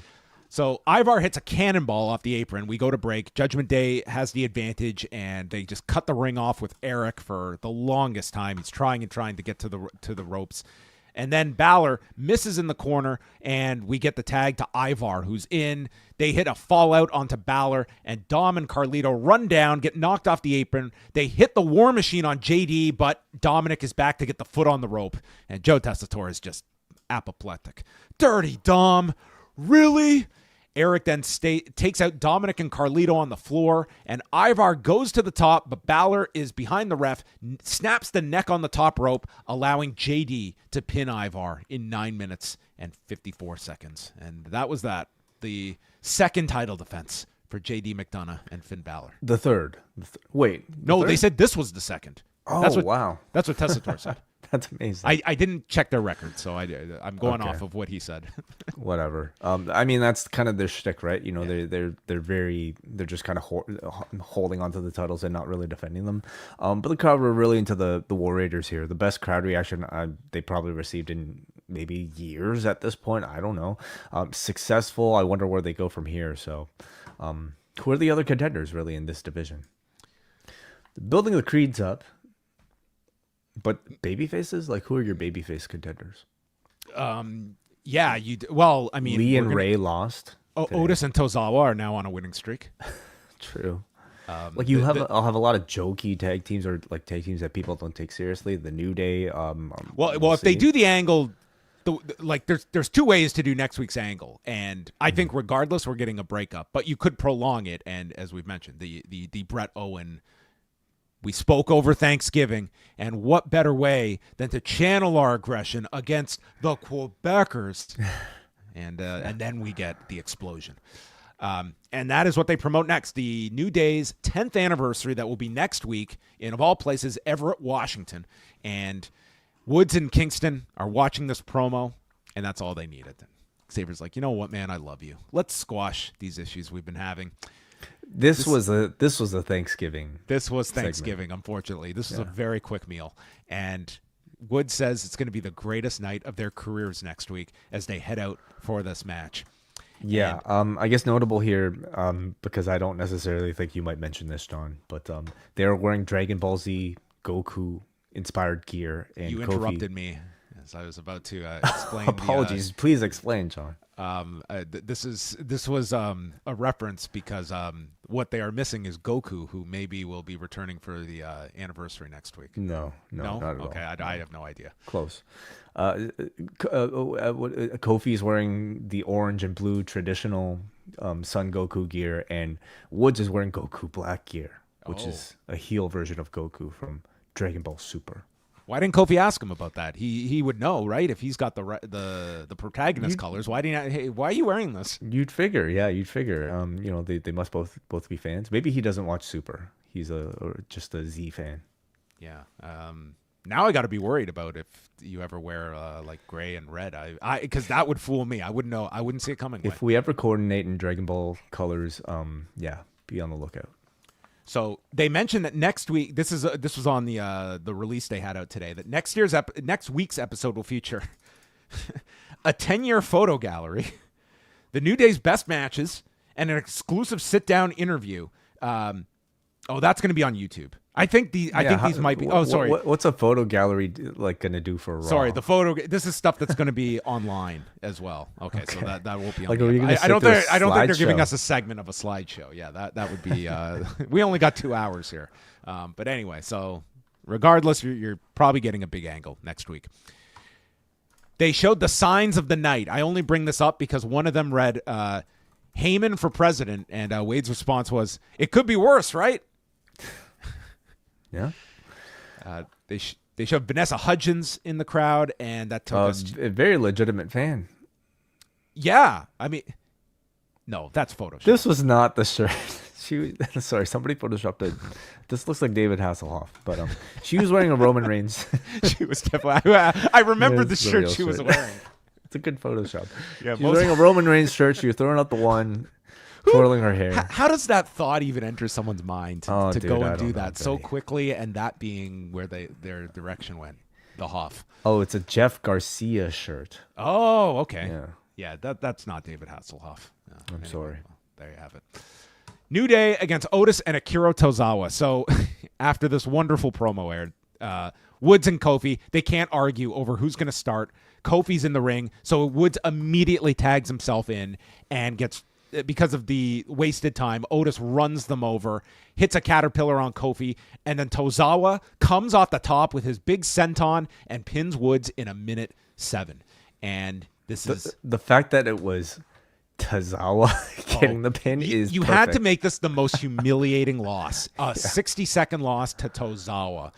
So Ivar hits a cannonball off the apron. We go to break. Judgment Day has the advantage, and they just cut the ring off with Eric for the longest time. He's trying to get to the ropes. And then Balor misses in the corner, and we get the tag to Ivar, who's in. They hit a fallout onto Balor, and Dom and Carlito run down, get knocked off the apron. They hit the War Machine on JD, but Dominic is back to get the foot on the rope, and Joe Tessitore is just apoplectic. Dirty Dom. Really? Eric then takes out Dominic and Carlito on the floor, and Ivar goes to the top, but Balor is behind the ref, snaps the neck on the top rope, allowing JD to pin Ivar in 9 minutes and 54 seconds. And that was that. The second title defense for JD McDonagh and Finn Balor. The third. Wait. No, third? they said this was the second. Oh, wow. That's what Tessitore said. That's amazing. I didn't check their record, so I'm going off of what he said. Whatever. I mean, that's kind of their shtick, right? You know, they're just kind of holding onto the titles and not really defending them. But the crowd were really into the War Raiders here. The best crowd reaction they probably received in maybe years at this point. I don't know. Successful. I wonder where they go from here. So, who are the other contenders really in this division? Building the creeds up. But baby faces? Like, who are your babyface contenders? Yeah, well, I mean, Lee and Ray lost. Otis and Tozawa are now on a winning streak. True. Like I'll have a lot of jokey tag teams or like tag teams that people don't take seriously. The New Day. Well, if they do the angle, like there's two ways to do next week's angle, and I think regardless, we're getting a breakup. But you could prolong it, and as we've mentioned, the Bret Owen. We spoke over Thanksgiving, and what better way than to channel our aggression against the Quebecers, and then we get the explosion. And that is what they promote next, the New Day's 10th anniversary that will be next week in, of all places, Everett, Washington. And Woods and Kingston are watching this promo, and that's all they needed. Xavier's like, you know what, man, I love you. Let's squash these issues we've been having. This was a Thanksgiving. This was Thanksgiving, segment. Unfortunately. This was a very quick meal. And Woods says it's going to be the greatest night of their careers next week as they head out for this match. Yeah, I guess notable here, because I don't necessarily think you might mention this, John, but they're wearing Dragon Ball Z Goku inspired gear. And you interrupted me as I was about to explain. Apologies. Please explain, John. This was a reference because what they are missing is Goku, who maybe will be returning for the anniversary next week. No, not at all. Okay, I have no idea. Close. Kofi's wearing the orange and blue traditional Son Goku gear, and Woods is wearing Goku black gear, which is a heel version of Goku from Dragon Ball Super. Why didn't Kofi ask him about that? He would know, right? If he's got the protagonist colors, why are you wearing this? You'd figure, yeah, you'd figure. You know, they must both be fans. Maybe he doesn't watch Super. He's just a Z fan. Yeah. Now I got to be worried about if you ever wear like gray and red. Because that would fool me. I wouldn't know. I wouldn't see it coming. If we ever coordinate in Dragon Ball colors, be on the lookout. So they mentioned that next week, this was on the release they had out today, that next week's episode will feature a 10-year photo gallery, the New Day's best matches, and an exclusive sit-down interview. That's going to be on YouTube. I think these might be. Oh, sorry. What's a photo gallery like going to do for Raw? Sorry, the photo. This is stuff that's going to be online as well. Okay, so that won't be on. Like, I don't think they're giving us a segment of a slideshow. Yeah, that would be. We only got 2 hours here, but anyway. So regardless, you're probably getting a big angle next week. They showed the signs of the night. I only bring this up because one of them read Heyman for president, and Wade's response was, "It could be worse, right?" Yeah. They showed Vanessa Hudgens in the crowd, and that took us a very legitimate fan. Yeah, I mean, no, that's Photoshop. This was not the shirt. Sorry, somebody photoshopped it. This looks like David Hasselhoff, but she was wearing a Roman Reigns. She was definitely. I remember the shirt she was wearing. It's a good Photoshop. Yeah, she was wearing a Roman Reigns shirt. She was throwing out the one. Twirling her hair. How does that thought even enter someone's mind to go and do that so quickly, and that being where their direction went? The Hoff. Oh, it's a Jeff Garcia shirt. Oh, okay. Yeah, that's not David Hasselhoff. No, I'm sorry. Well, there you have it. New Day against Otis and Akira Tozawa. So after this wonderful promo aired, Woods and Kofi, they can't argue over who's going to start. Kofi's in the ring, so Woods immediately tags himself in and gets... Because of the wasted time, Otis runs them over, hits a caterpillar on Kofi, and then Tozawa comes off the top with his big senton and pins Woods in 1:07. And this is... The fact that it was Tozawa getting the pin is You perfect. had to make this the most humiliating loss. A 60-second loss to Tozawa.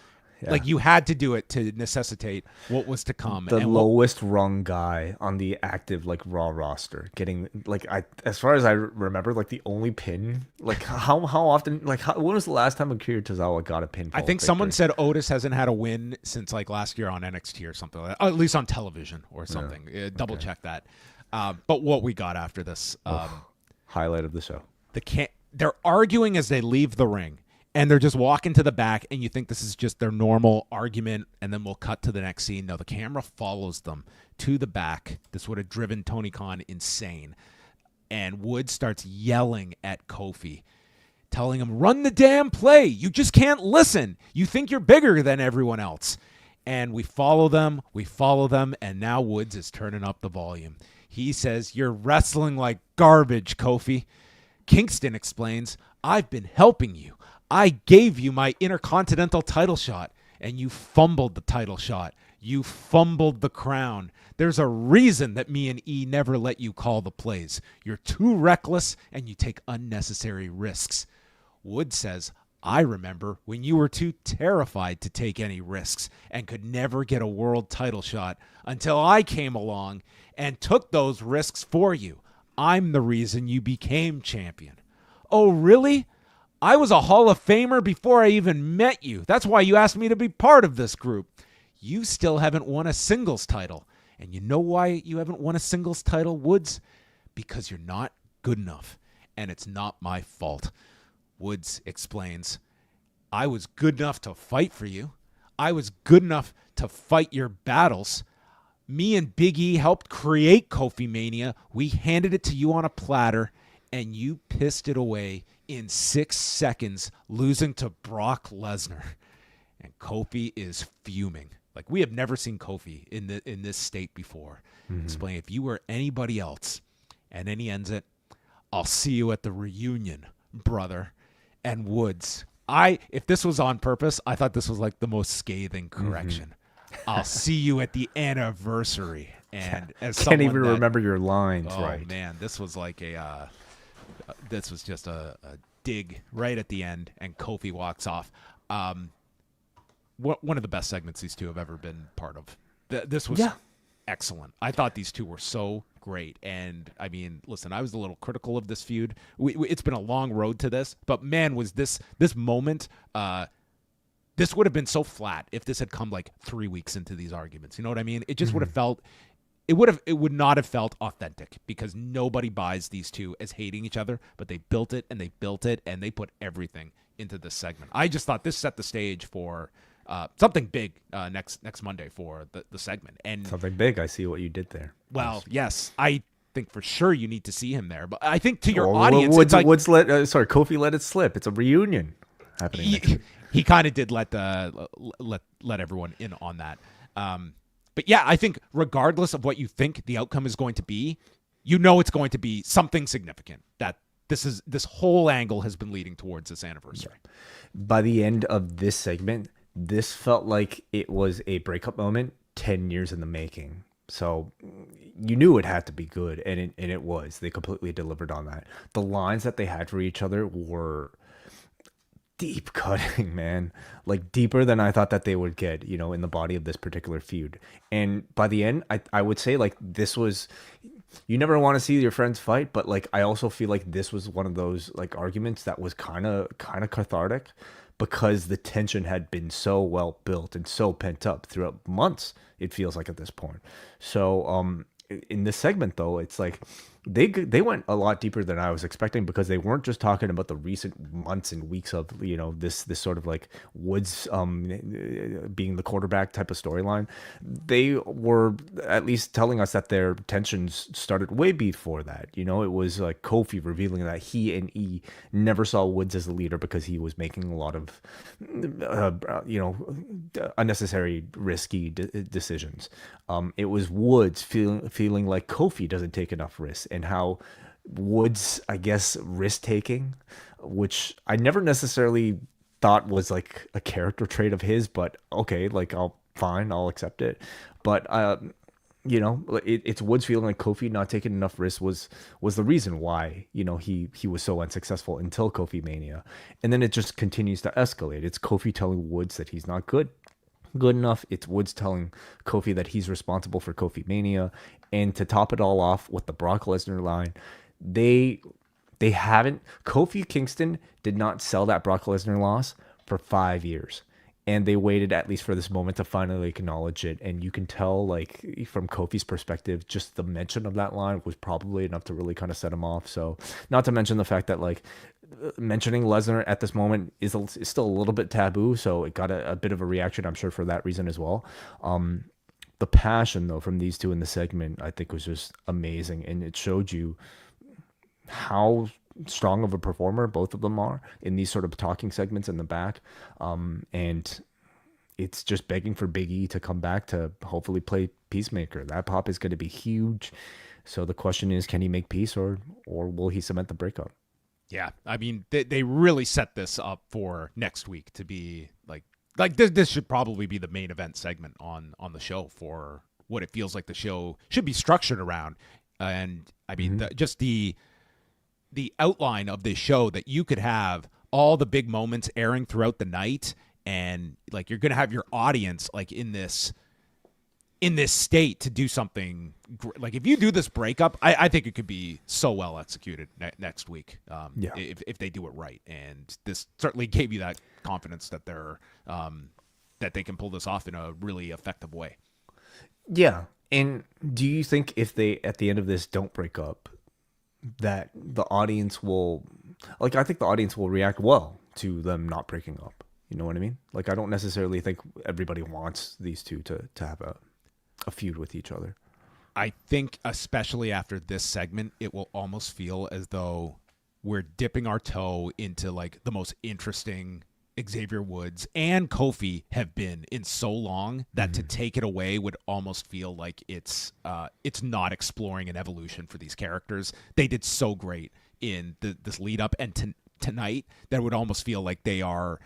Like you had to do it to necessitate what was to come. The lowest rung guy on the active like Raw roster getting like as far as I remember, like the only pin. Like how often when was the last time Akira Tozawa got a pinfall? I think someone said Otis hasn't had a win since like last year on NXT or something like that. At least on television or something. Double check that. But what we got after this highlight of the show. They're arguing as they leave the ring. And they're just walking to the back, and you think this is just their normal argument, and then we'll cut to the next scene. No, the camera follows them to the back. This would have driven Tony Khan insane. And Woods starts yelling at Kofi, telling him, run the damn play. You just can't listen. You think you're bigger than everyone else. And we follow them, and now Woods is turning up the volume. He says, you're wrestling like garbage, Kofi. Kingston explains, I've been helping you. I gave you my Intercontinental title shot, and you fumbled the title shot. You fumbled the crown. There's a reason that me and E never let you call the plays. You're too reckless, and you take unnecessary risks. Wood says, I remember when you were too terrified to take any risks and could never get a world title shot until I came along and took those risks for you. I'm the reason you became champion. Oh, really? I was a Hall of Famer before I even met you. That's why you asked me to be part of this group. You still haven't won a singles title. And you know why you haven't won a singles title, Woods? Because you're not good enough. And it's not my fault. Woods explains, I was good enough to fight for you. I was good enough to fight your battles. Me and Big E helped create Kofi Mania. We handed it to you on a platter, and you pissed it away in 6 seconds, losing to Brock Lesnar. And Kofi is fuming. Like, we have never seen Kofi in this state before. Explaining, if you were anybody else, and then he ends it, I'll see you at the reunion, brother. And Woods, if this was on purpose, I thought this was like the most scathing correction. I'll see you at the anniversary. And as can't even remember your lines, right? Oh man, this was like this was just a dig right at the end, and Kofi walks off. One of the best segments these two have ever been part of. This was excellent. I thought these two were so great. And I mean, listen, I was a little critical of this feud. It's been a long road to this, but man, was this moment. This would have been so flat if this had come like 3 weeks into these arguments. You know what I mean? It just would have felt. It would not have felt authentic, because nobody buys these two as hating each other, but they built it and they put everything into this segment. I just thought this set the stage for something big next Monday for the segment. And something big. I see what you did there. Well, yes, I think for sure you need to see him there, but I think to your audience, Kofi let it slip. It's a reunion happening. He kind of did let everyone in on that. But yeah, I think regardless of what you think the outcome is going to be, you know it's going to be something significant. That this whole angle has been leading towards this anniversary. Yeah. By the end of this segment, this felt like it was a breakup moment 10 years in the making. So you knew it had to be good, and it was. They completely delivered on that. The lines that they had for each other were deep cutting, man, like deeper than I thought that they would get, in the body of this particular feud. And by the end, I would say like this was, you never want to see your friends fight, but like I also feel like this was one of those like arguments that was kind of cathartic, because the tension had been so well built and so pent up throughout months, it feels like at this point. So in this segment though, it's like they went a lot deeper than I was expecting, because they weren't just talking about the recent months and weeks of this sort of like Woods being the quarterback type of storyline. They were at least telling us that their tensions started way before that. It was like Kofi revealing that he and E never saw Woods as a leader because he was making a lot of unnecessary risky decisions. It was Woods feeling like Kofi doesn't take enough risks, and how Woods, I guess, risk-taking, which I never necessarily thought was like a character trait of his, but okay, like I'll accept it. But it's Woods feeling like Kofi not taking enough risks was the reason why he was so unsuccessful until Kofi Mania, and then it just continues to escalate. It's Kofi telling Woods that he's not good good enough. It's Woods telling Kofi that he's responsible for Kofi Mania. And to top it all off with the Brock Lesnar line, they haven't. Kofi Kingston did not sell that Brock Lesnar loss for 5 years. And they waited at least for this moment to finally acknowledge it. And you can tell, like, from Kofi's perspective, just the mention of that line was probably enough to really kind of set him off. So, not to mention the fact that, like, mentioning Lesnar at this moment is still a little bit taboo. So, it got a bit of a reaction, I'm sure, for that reason as well. The passion, though, from these two in the segment, I think was just amazing. And it showed you how strong of a performer both of them are in these sort of talking segments in the back, and it's just begging for Big E to come back to hopefully play Peacemaker. That pop is going to be huge. So the question is, can he make peace, or will he cement the breakup? Yeah, I mean, they really set this up for next week to be like this should probably be the main event segment on the show for what it feels like the show should be structured around. And I mean, just the outline of this show, that you could have all the big moments airing throughout the night, and like you're going to have your audience like in this state to do something like if you do this breakup, I think it could be so well executed next week. If they do it right. And this certainly gave you that confidence that they're that they can pull this off in a really effective way. Yeah. And do you think if they at the end of this don't break up, that the audience will, like, I think the audience will react well to them not breaking up. You know what I mean? Like, I don't necessarily think everybody wants these two to have a feud with each other. I think especially after this segment, it will almost feel as though we're dipping our toe into like the most interesting Xavier Woods and Kofi have been in so long that to take it away would almost feel like it's not exploring an evolution for these characters. They did so great in this lead up and tonight that it would almost feel like they are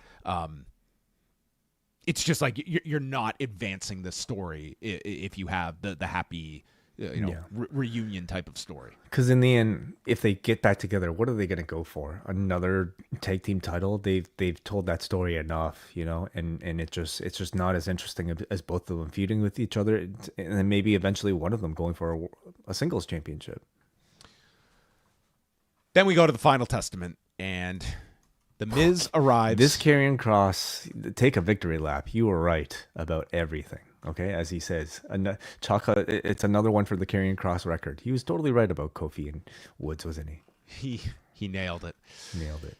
it's just like you're not advancing the story if you have the happy reunion type of story. Because in the end, if they get back together, what are they going to go for? Another tag team title? They've told that story enough, and it's just not as interesting as both of them feuding with each other, and then maybe eventually one of them going for a singles championship. Then we go to the final testament, and the Miz arrives. This Karrion Kross, take a victory lap. You were right about everything. Okay, as he says, Chaka, it's another one for the Karrion Kross record. He was totally right about Kofi and Woods, wasn't he? He nailed it. Nailed it.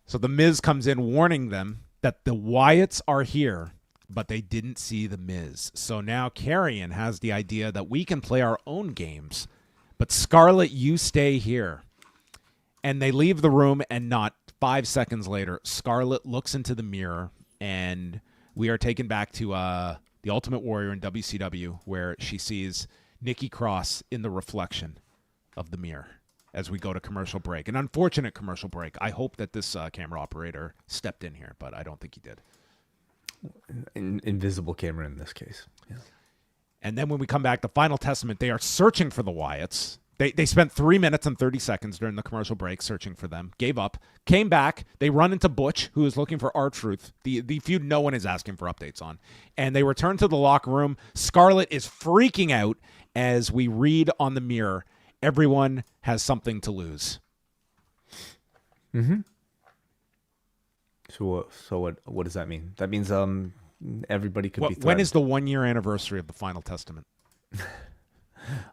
So the Miz comes in warning them that the Wyatts are here, but they didn't see the Miz. So now Karrion has the idea that we can play our own games, but Scarlett, you stay here. And they leave the room, and not 5 seconds later, Scarlett looks into the mirror, and we are taken back to the Ultimate Warrior in WCW, where she sees Nikki Cross in the reflection of the mirror as we go to commercial break. An unfortunate commercial break. I hope that this camera operator stepped in here, but I don't think he did. Invisible camera in this case. Yeah. And then when we come back, the final testament, they are searching for the Wyatts. They spent 3 minutes and 30 seconds during the commercial break searching for them, gave up, came back. They run into Butch, who is looking for R-Truth, the feud no one is asking for updates on. And they return to the locker room. Scarlett is freaking out as we read on the mirror, everyone has something to lose. Mm-hmm. So what does that mean? That means everybody could be threatened. When is the 1 year anniversary of the final testament?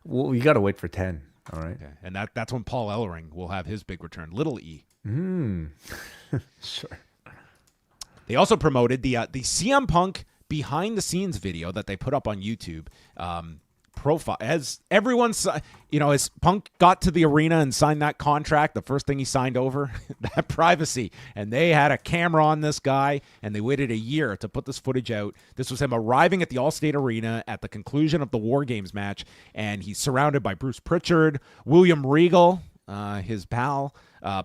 Well, you got to wait for 10. All right. Okay. And that's when Paul Ellering will have his big return. Little E. Sure. They also promoted the CM Punk behind the scenes video that they put up on YouTube. Profile as everyone's, as Punk got to the arena and signed that contract, the first thing he signed over, that privacy. And they had a camera on this guy, and they waited a year to put this footage out. This was him arriving at the Allstate Arena at the conclusion of the WarGames match, and he's surrounded by Bruce Pritchard, William Regal, his pal,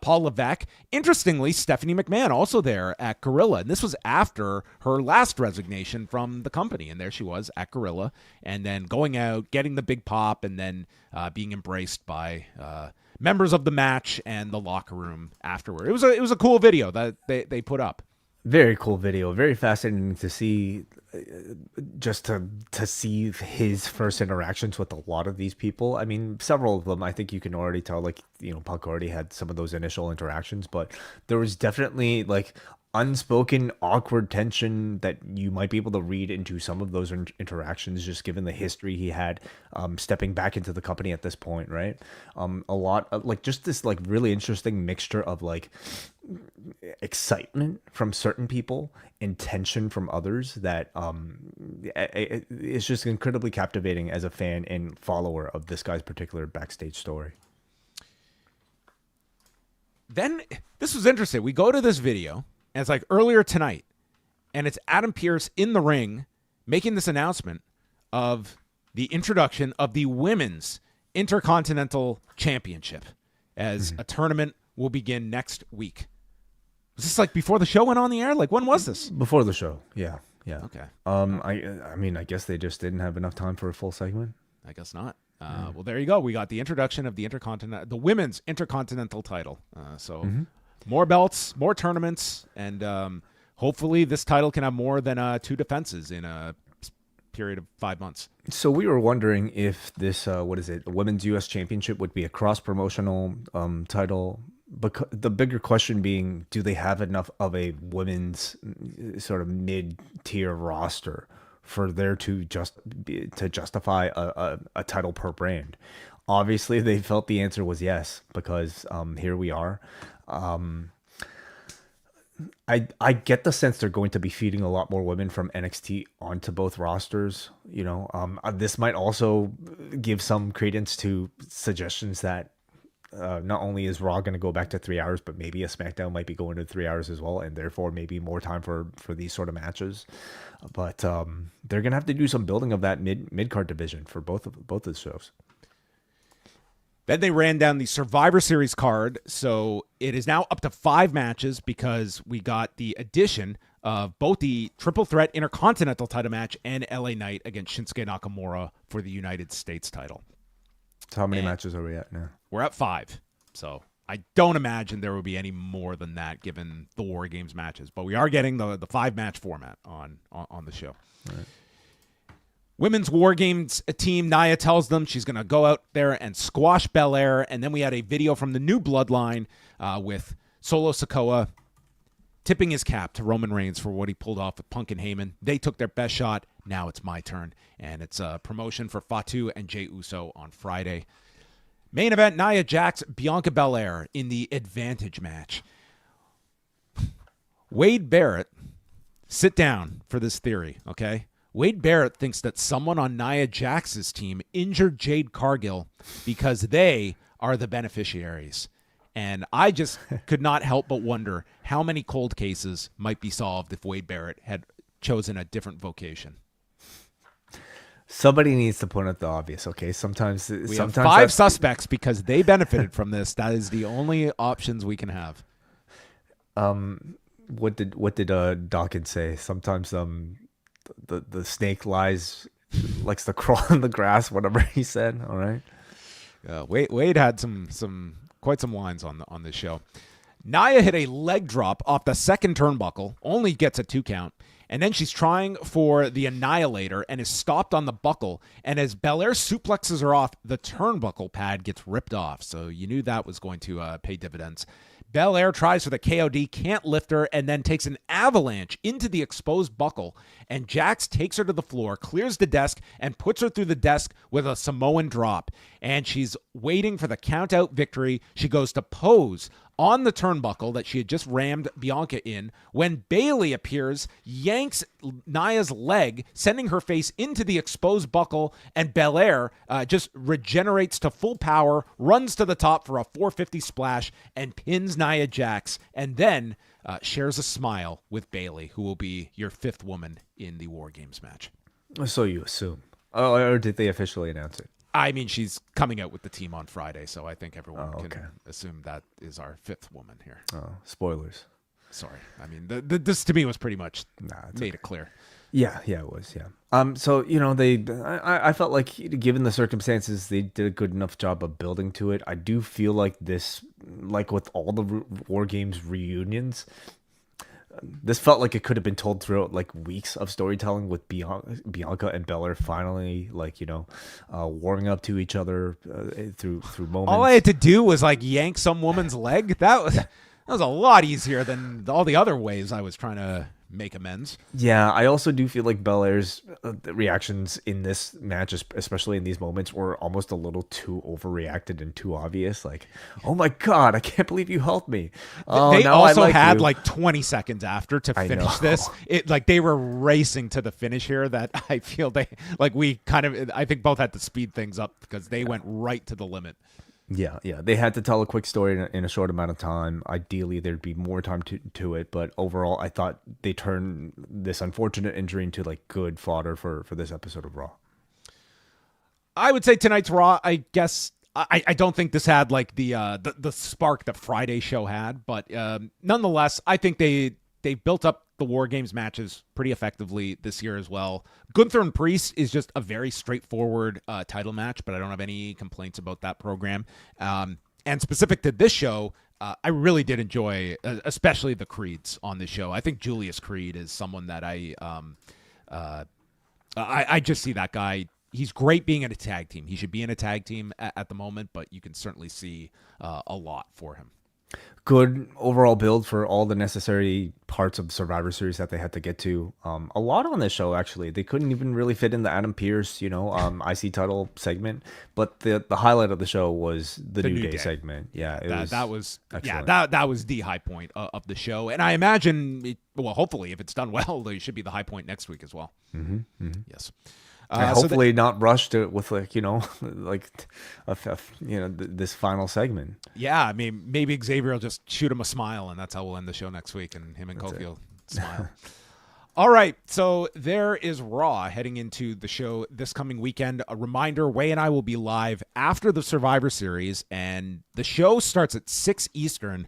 Paul Levesque. Interestingly, Stephanie McMahon also there at Gorilla. And this was after her last resignation from the company. And there she was at Gorilla. And then going out, getting the big pop, and then being embraced by members of the match and the locker room afterward. It was a cool video that they put up. Very cool video. Very fascinating to see just to see his first interactions with a lot of these people. I mean, several of them, I think you can already tell, like, Punk already had some of those initial interactions, but there was definitely like unspoken awkward tension that you might be able to read into some of those interactions, just given the history he had stepping back into the company at this point, right? A lot of, like, just this like really interesting mixture of like excitement from certain people and tension from others that it's just incredibly captivating as a fan and follower of this guy's particular backstage story. Then this was interesting. We go to this video, and it's like earlier tonight, and it's Adam Pearce in the ring making this announcement of the introduction of the Women's Intercontinental Championship as a tournament will begin next week. Was this like before the show went on the air? Like, when was this? Before the show, yeah. Okay. I mean, I guess they just didn't have enough time for a full segment. I guess not. Well, there you go. We got the introduction of the Women's Intercontinental title. More belts, more tournaments, and hopefully this title can have more than 2 defenses in a period of 5 months. So we were wondering if this, the Women's U.S. Championship would be a cross-promotional title. But the bigger question being, do they have enough of a women's sort of mid-tier roster for there to justify a title per brand? Obviously, they felt the answer was yes, because here we are. I get the sense they're going to be feeding a lot more women from NXT onto both rosters. This might also give some credence to suggestions that not only is Raw going to go back to 3 hours, but maybe a SmackDown might be going to 3 hours as well, and therefore maybe more time for these sort of matches. But they're going to have to do some building of that mid card division for both of the shows. Then they ran down the Survivor Series card, so it is now up to 5 matches because we got the addition of both the Triple Threat Intercontinental title match and LA Knight against Shinsuke Nakamura for the United States title. So how many matches are we at now? We're at 5, so I don't imagine there will be any more than that given the WarGames matches, but we are getting the 5-match format on the show. Right. Women's WarGames team, Nia tells them she's going to go out there and squash Belair. And then we had a video from the New Bloodline with Solo Sikoa tipping his cap to Roman Reigns for what he pulled off with Punk and Heyman. They took their best shot. Now it's my turn. And it's a promotion for Fatu and Jey Uso on Friday. Main event, Nia Jax, Bianca Belair in the Advantage match. Wade Barrett, sit down for this theory, okay? Wade Barrett thinks that someone on Nia Jax's team injured Jade Cargill because they are the beneficiaries. And I just could not help but wonder how many cold cases might be solved if Wade Barrett had chosen a different vocation. Somebody needs to point out the obvious, okay? Sometimes have 5 suspects because they benefited from this. That is the only options we can have. What did Dawkins say? Sometimes the snake likes to crawl in the grass, whatever he said. All right. Wade had quite some lines on this show. Nia hit a leg drop off the second turnbuckle, only gets a 2 count, and then she's trying for the Annihilator and is stopped on the buckle. And as Belair suplexes her off, the turnbuckle pad gets ripped off. So you knew that was going to pay dividends. Belair tries for the KOD, can't lift her, and then takes an avalanche into the exposed buckle. And Jax takes her to the floor, clears the desk, and puts her through the desk with a Samoan drop. And she's waiting for the count-out victory. She goes to pose on the turnbuckle that she had just rammed Bianca in when Bayley appears, yanks Nia's leg, sending her face into the exposed buckle, and Belair just regenerates to full power, runs to the top for a 450 splash, and pins Nia Jax, and then shares a smile with Bayley, who will be your 5th woman in the WarGames match. So you assume. Oh, or did they officially announce it? I mean, she's coming out with the team on Friday, so I think everyone okay. can assume that is our 5th woman here. Oh, spoilers. Sorry. I mean, this to me was pretty much made it clear. Yeah, it was, yeah. So, I felt like, given the circumstances, they did a good enough job of building to it. I do feel like this, like with all the WarGames reunions, this felt like it could have been told throughout like weeks of storytelling with Bianca and Belair finally warming up to each other through moments. All I had to do was like yank some woman's leg. That was a lot easier than all the other ways I was trying to make amends. Yeah, I also do feel like Belair's reactions in this match, especially in these moments, were almost a little too overreacted and too obvious. Like, oh my God, I can't believe you helped me. Oh, they now also I like had you. like 20 seconds after to finish this. It like they were racing to the finish here. That I feel I think both had to speed things up because they went right to the limit. Yeah. They had to tell a quick story in a short amount of time. Ideally, there'd be more time to it. But overall, I thought they turned this unfortunate injury into like good fodder for this episode of Raw. I would say tonight's Raw, I guess, I don't think this had like the spark that Friday show had. But nonetheless, I think they built up the WarGames matches pretty effectively this year as well. Gunther and Priest is just a very straightforward title match, but I don't have any complaints about that program. And specific to this show, I really did enjoy, especially the Creeds on this show. I think Julius Creed is someone that I just see that guy. He's great being in a tag team. He should be in a tag team at the moment, but you can certainly see a lot for him. Good overall build for all the necessary parts of the Survivor Series that they had to get to. A lot on this show, actually. They couldn't even really fit in the Adam Pearce, IC title segment. But the highlight of the show was the New Day segment. Yeah, that was excellent. that was the high point of the show. And I imagine, hopefully, if it's done well, it should be the high point next week as well. Mm-hmm. Yes. Hopefully not rushed with this final segment. Yeah, I mean, maybe Xavier will just shoot him a smile, and that's how we'll end the show next week, and him and Kofi will smile. All right, so there is Raw heading into the show this coming weekend. A reminder, Way and I will be live after the Survivor Series, and the show starts at 6 Eastern.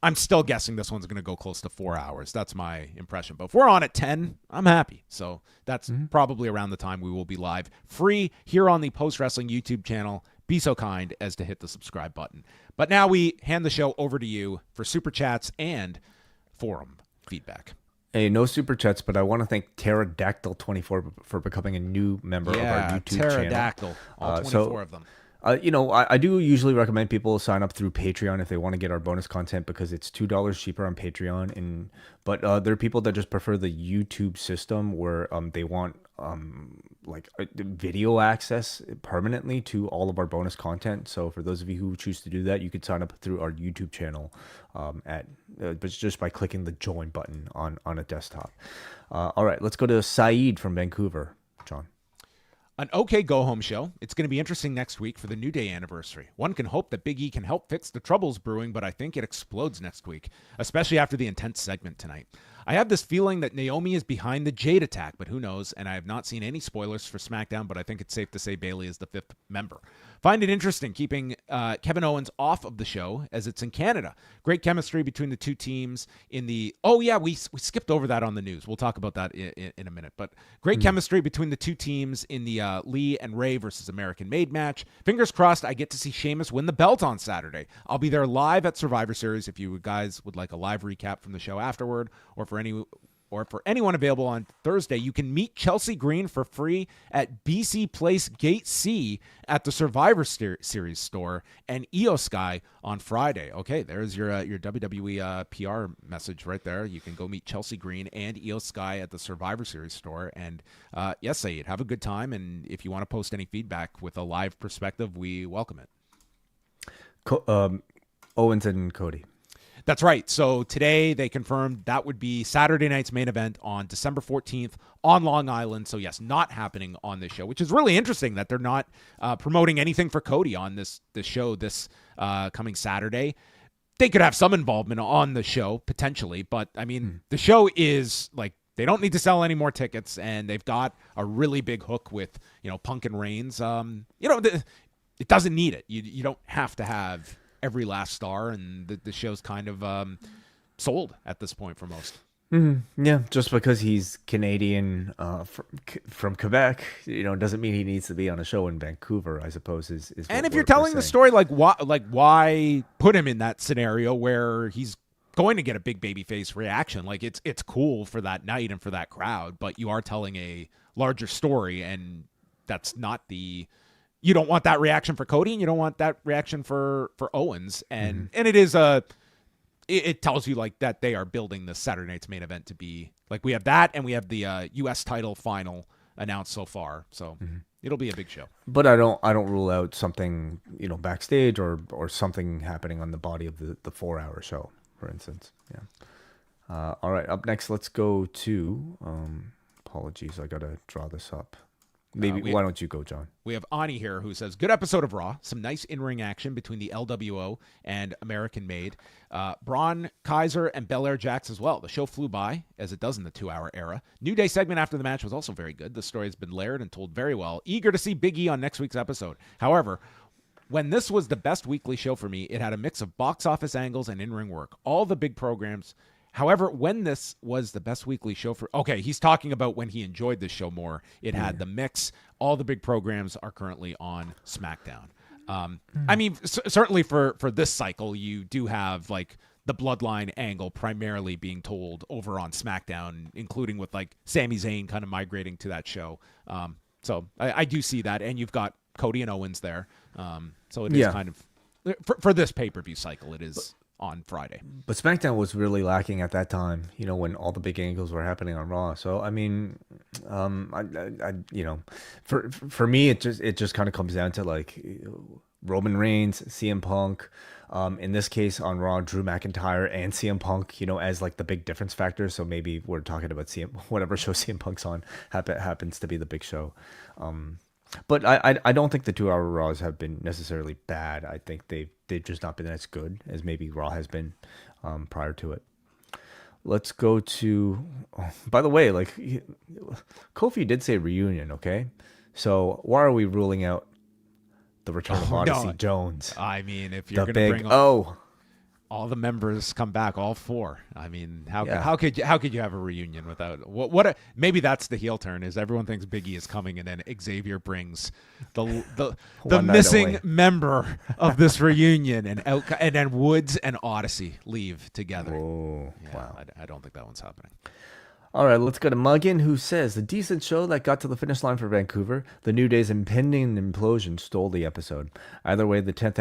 I'm still guessing this one's going to go close to 4 hours. That's my impression. But if we're on at 10, I'm happy. So that's probably around the time we will be live. Free here on the Post Wrestling YouTube channel. Be so kind as to hit the subscribe button. But now we hand the show over to you for Super Chats and forum feedback. Hey, no Super Chats, but I want to thank Pterodactyl24 for becoming a new member of our YouTube channel. Pterodactyl. All 24 of them. I do usually recommend people sign up through Patreon if they want to get our bonus content because it's $2 cheaper on Patreon. But there are people that just prefer the YouTube system where they want video access permanently to all of our bonus content. So for those of you who choose to do that, you could sign up through our YouTube channel but just by clicking the join button on a desktop. All right, let's go to Saeed from Vancouver. John. An okay go-home show. It's going to be interesting next week for the New Day anniversary. One can hope that Big E can help fix the troubles brewing, but I think it explodes next week, especially after the intense segment tonight. I have this feeling that Naomi is behind the Jade attack, but who knows, and I have not seen any spoilers for SmackDown, but I think it's safe to say Bayley is the 5th member. Find it interesting keeping Kevin Owens off of the show as it's in Canada. Great chemistry between the two teams in the... Oh, yeah, we skipped over that on the news. We'll talk about that in a minute. But great chemistry between the two teams in the Lee and Ray versus American Made match. Fingers crossed I get to see Sheamus win the belt on Saturday. I'll be there live at Survivor Series if you guys would like a live recap from the show afterward, or for anyone available on Thursday, you can meet Chelsea Green for free at BC Place Gate C at the Survivor Series store and Io Sky on Friday. Okay, there's your WWE PR message right there. You can go meet Chelsea Green and Io Sky at the Survivor Series store. And yes, Saeed, have a good time. And if you want to post any feedback with a live perspective, we welcome it. Owens and Cody. That's right. So today they confirmed that would be Saturday night's main event on December 14th on Long Island. So yes, not happening on this show, which is really interesting that they're not promoting anything for Cody on this show this coming Saturday. They could have some involvement on the show potentially, but I mean, the show is like, they don't need to sell any more tickets, and they've got a really big hook with, Punk and Reigns. It doesn't need it. You don't have to have every last star, and the show's kind of sold at this point for most. Yeah, just because he's Canadian from Quebec, doesn't mean he needs to be on a show in Vancouver, I suppose. Is and if you're telling the story, why put him in that scenario where he's going to get a big babyface reaction. Like it's cool for that night and for that crowd, but you are telling a larger story, and that's not the. You don't want that reaction for Cody, and you don't want that reaction for Owens, and it is it tells you like that they are building the Saturday night's main event to be like we have that, and we have the U.S. title final announced so far, so it'll be a big show. But I don't rule out something backstage or something happening on the body of the 4-hour show, for instance. Yeah. All right. Up next, let's go to. Apologies, I gotta draw this up. Maybe why don't you go, John? We have Ani here who says, good episode of Raw. Some nice in-ring action between the LWO and American Made. Bron, Kaiser, and Belair Jax as well. The show flew by, as it does in the 2-hour era. New Day segment after the match was also very good. The story has been layered and told very well. Eager to see Big E on next week's episode. However, when this was the best weekly show for me, it had a mix of box office angles and in-ring work. All the big programs. However, when this was the best weekly show for... Okay, he's talking about when he enjoyed this show more. It had the mix. All the big programs are currently on SmackDown. I mean, certainly for this cycle, you do have like the Bloodline angle primarily being told over on SmackDown, including with like Sami Zayn kind of migrating to that show. So I do see that. And you've got Cody and Owens there. So it is kind of... For this pay-per-view cycle, it is... on Friday. But SmackDown was really lacking at that time, when all the big angles were happening on Raw. So I mean, for me, it just kind of comes down to like Roman Reigns, CM Punk, in this case on Raw, Drew McIntyre and CM Punk, as like the big difference factor. So maybe we're talking about whatever show CM Punk's on happens to be the big show. But I don't think the 2-hour Raws have been necessarily bad. I think they've just not been as good as maybe Raw has been prior to it. Let's go to... by the way, like Kofi did say reunion, okay? So why are we ruling out the return of Odyssey Jones? I mean, if you're going to bring all the members come back, all 4. I mean, how could you have a reunion without what? Maybe that's the heel turn is everyone thinks Big E is coming, and then Xavier brings the missing member of this reunion, and then Woods and Odyssey leave together. Oh, wow! I don't think that one's happening. All right, let's go to Muggin, who says, the decent show that got to the finish line for Vancouver, the New Day's impending implosion stole the episode. Either way, the 10th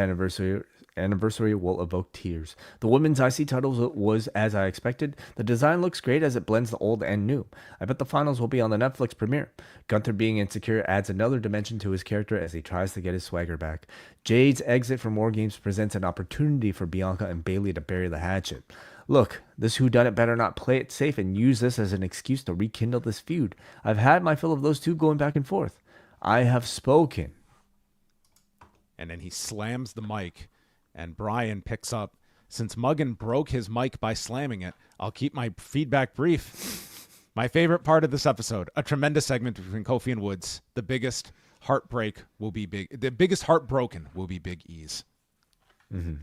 anniversary will evoke tears. The women's IC titles was as I expected. The design looks great as it blends the old and new. I bet the finals will be on the Netflix premiere. Gunther being insecure adds another dimension to his character as he tries to get his swagger back. Jade's exit from WarGames presents an opportunity for Bianca and Bayley to bury the hatchet. Look, this whodunit better not play it safe and use this as an excuse to rekindle this feud. I've had my fill of those two going back and forth. I have spoken. And then he slams the mic, and Brian picks up. Since Muggin broke his mic by slamming it, I'll keep my feedback brief. My favorite part of this episode, a tremendous segment between Kofi and Woods. The biggest heartbroken will be Big E's. Mm-hmm.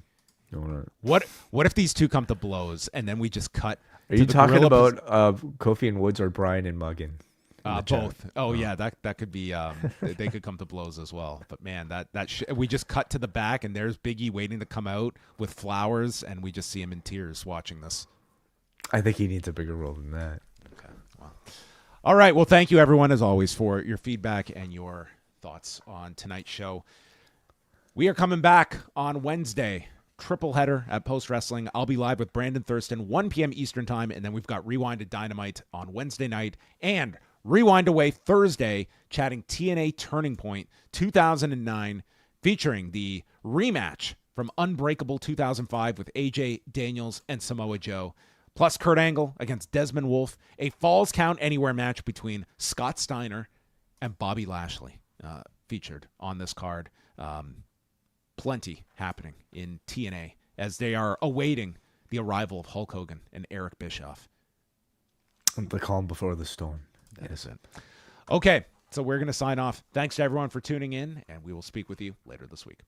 What if these two come to blows and then we just cut? Are you talking about Kofi and Woods or Brian and Muggin? Both. Oh yeah, that could be. They could come to blows as well. But man, we just cut to the back and there's Big E waiting to come out with flowers, and we just see him in tears watching this. I think he needs a bigger role than that. Okay. Well. All right. Well, thank you everyone as always for your feedback and your thoughts on tonight's show. We are coming back on Wednesday. Triple header at Post Wrestling. I'll be live with Brandon Thurston, 1 p.m. Eastern time, and then we've got Rewind to Dynamite on Wednesday night and Rewind Away Thursday, chatting TNA Turning Point 2009, featuring the rematch from Unbreakable 2005 with AJ Daniels and Samoa Joe, plus Kurt Angle against Desmond Wolfe, a Falls Count Anywhere match between Scott Steiner and Bobby Lashley, featured on this card. Plenty happening in TNA as they are awaiting the arrival of Hulk Hogan and Eric Bischoff. The calm before the storm. That is it. Okay, so we're going to sign off. Thanks to everyone for tuning in, and we will speak with you later this week.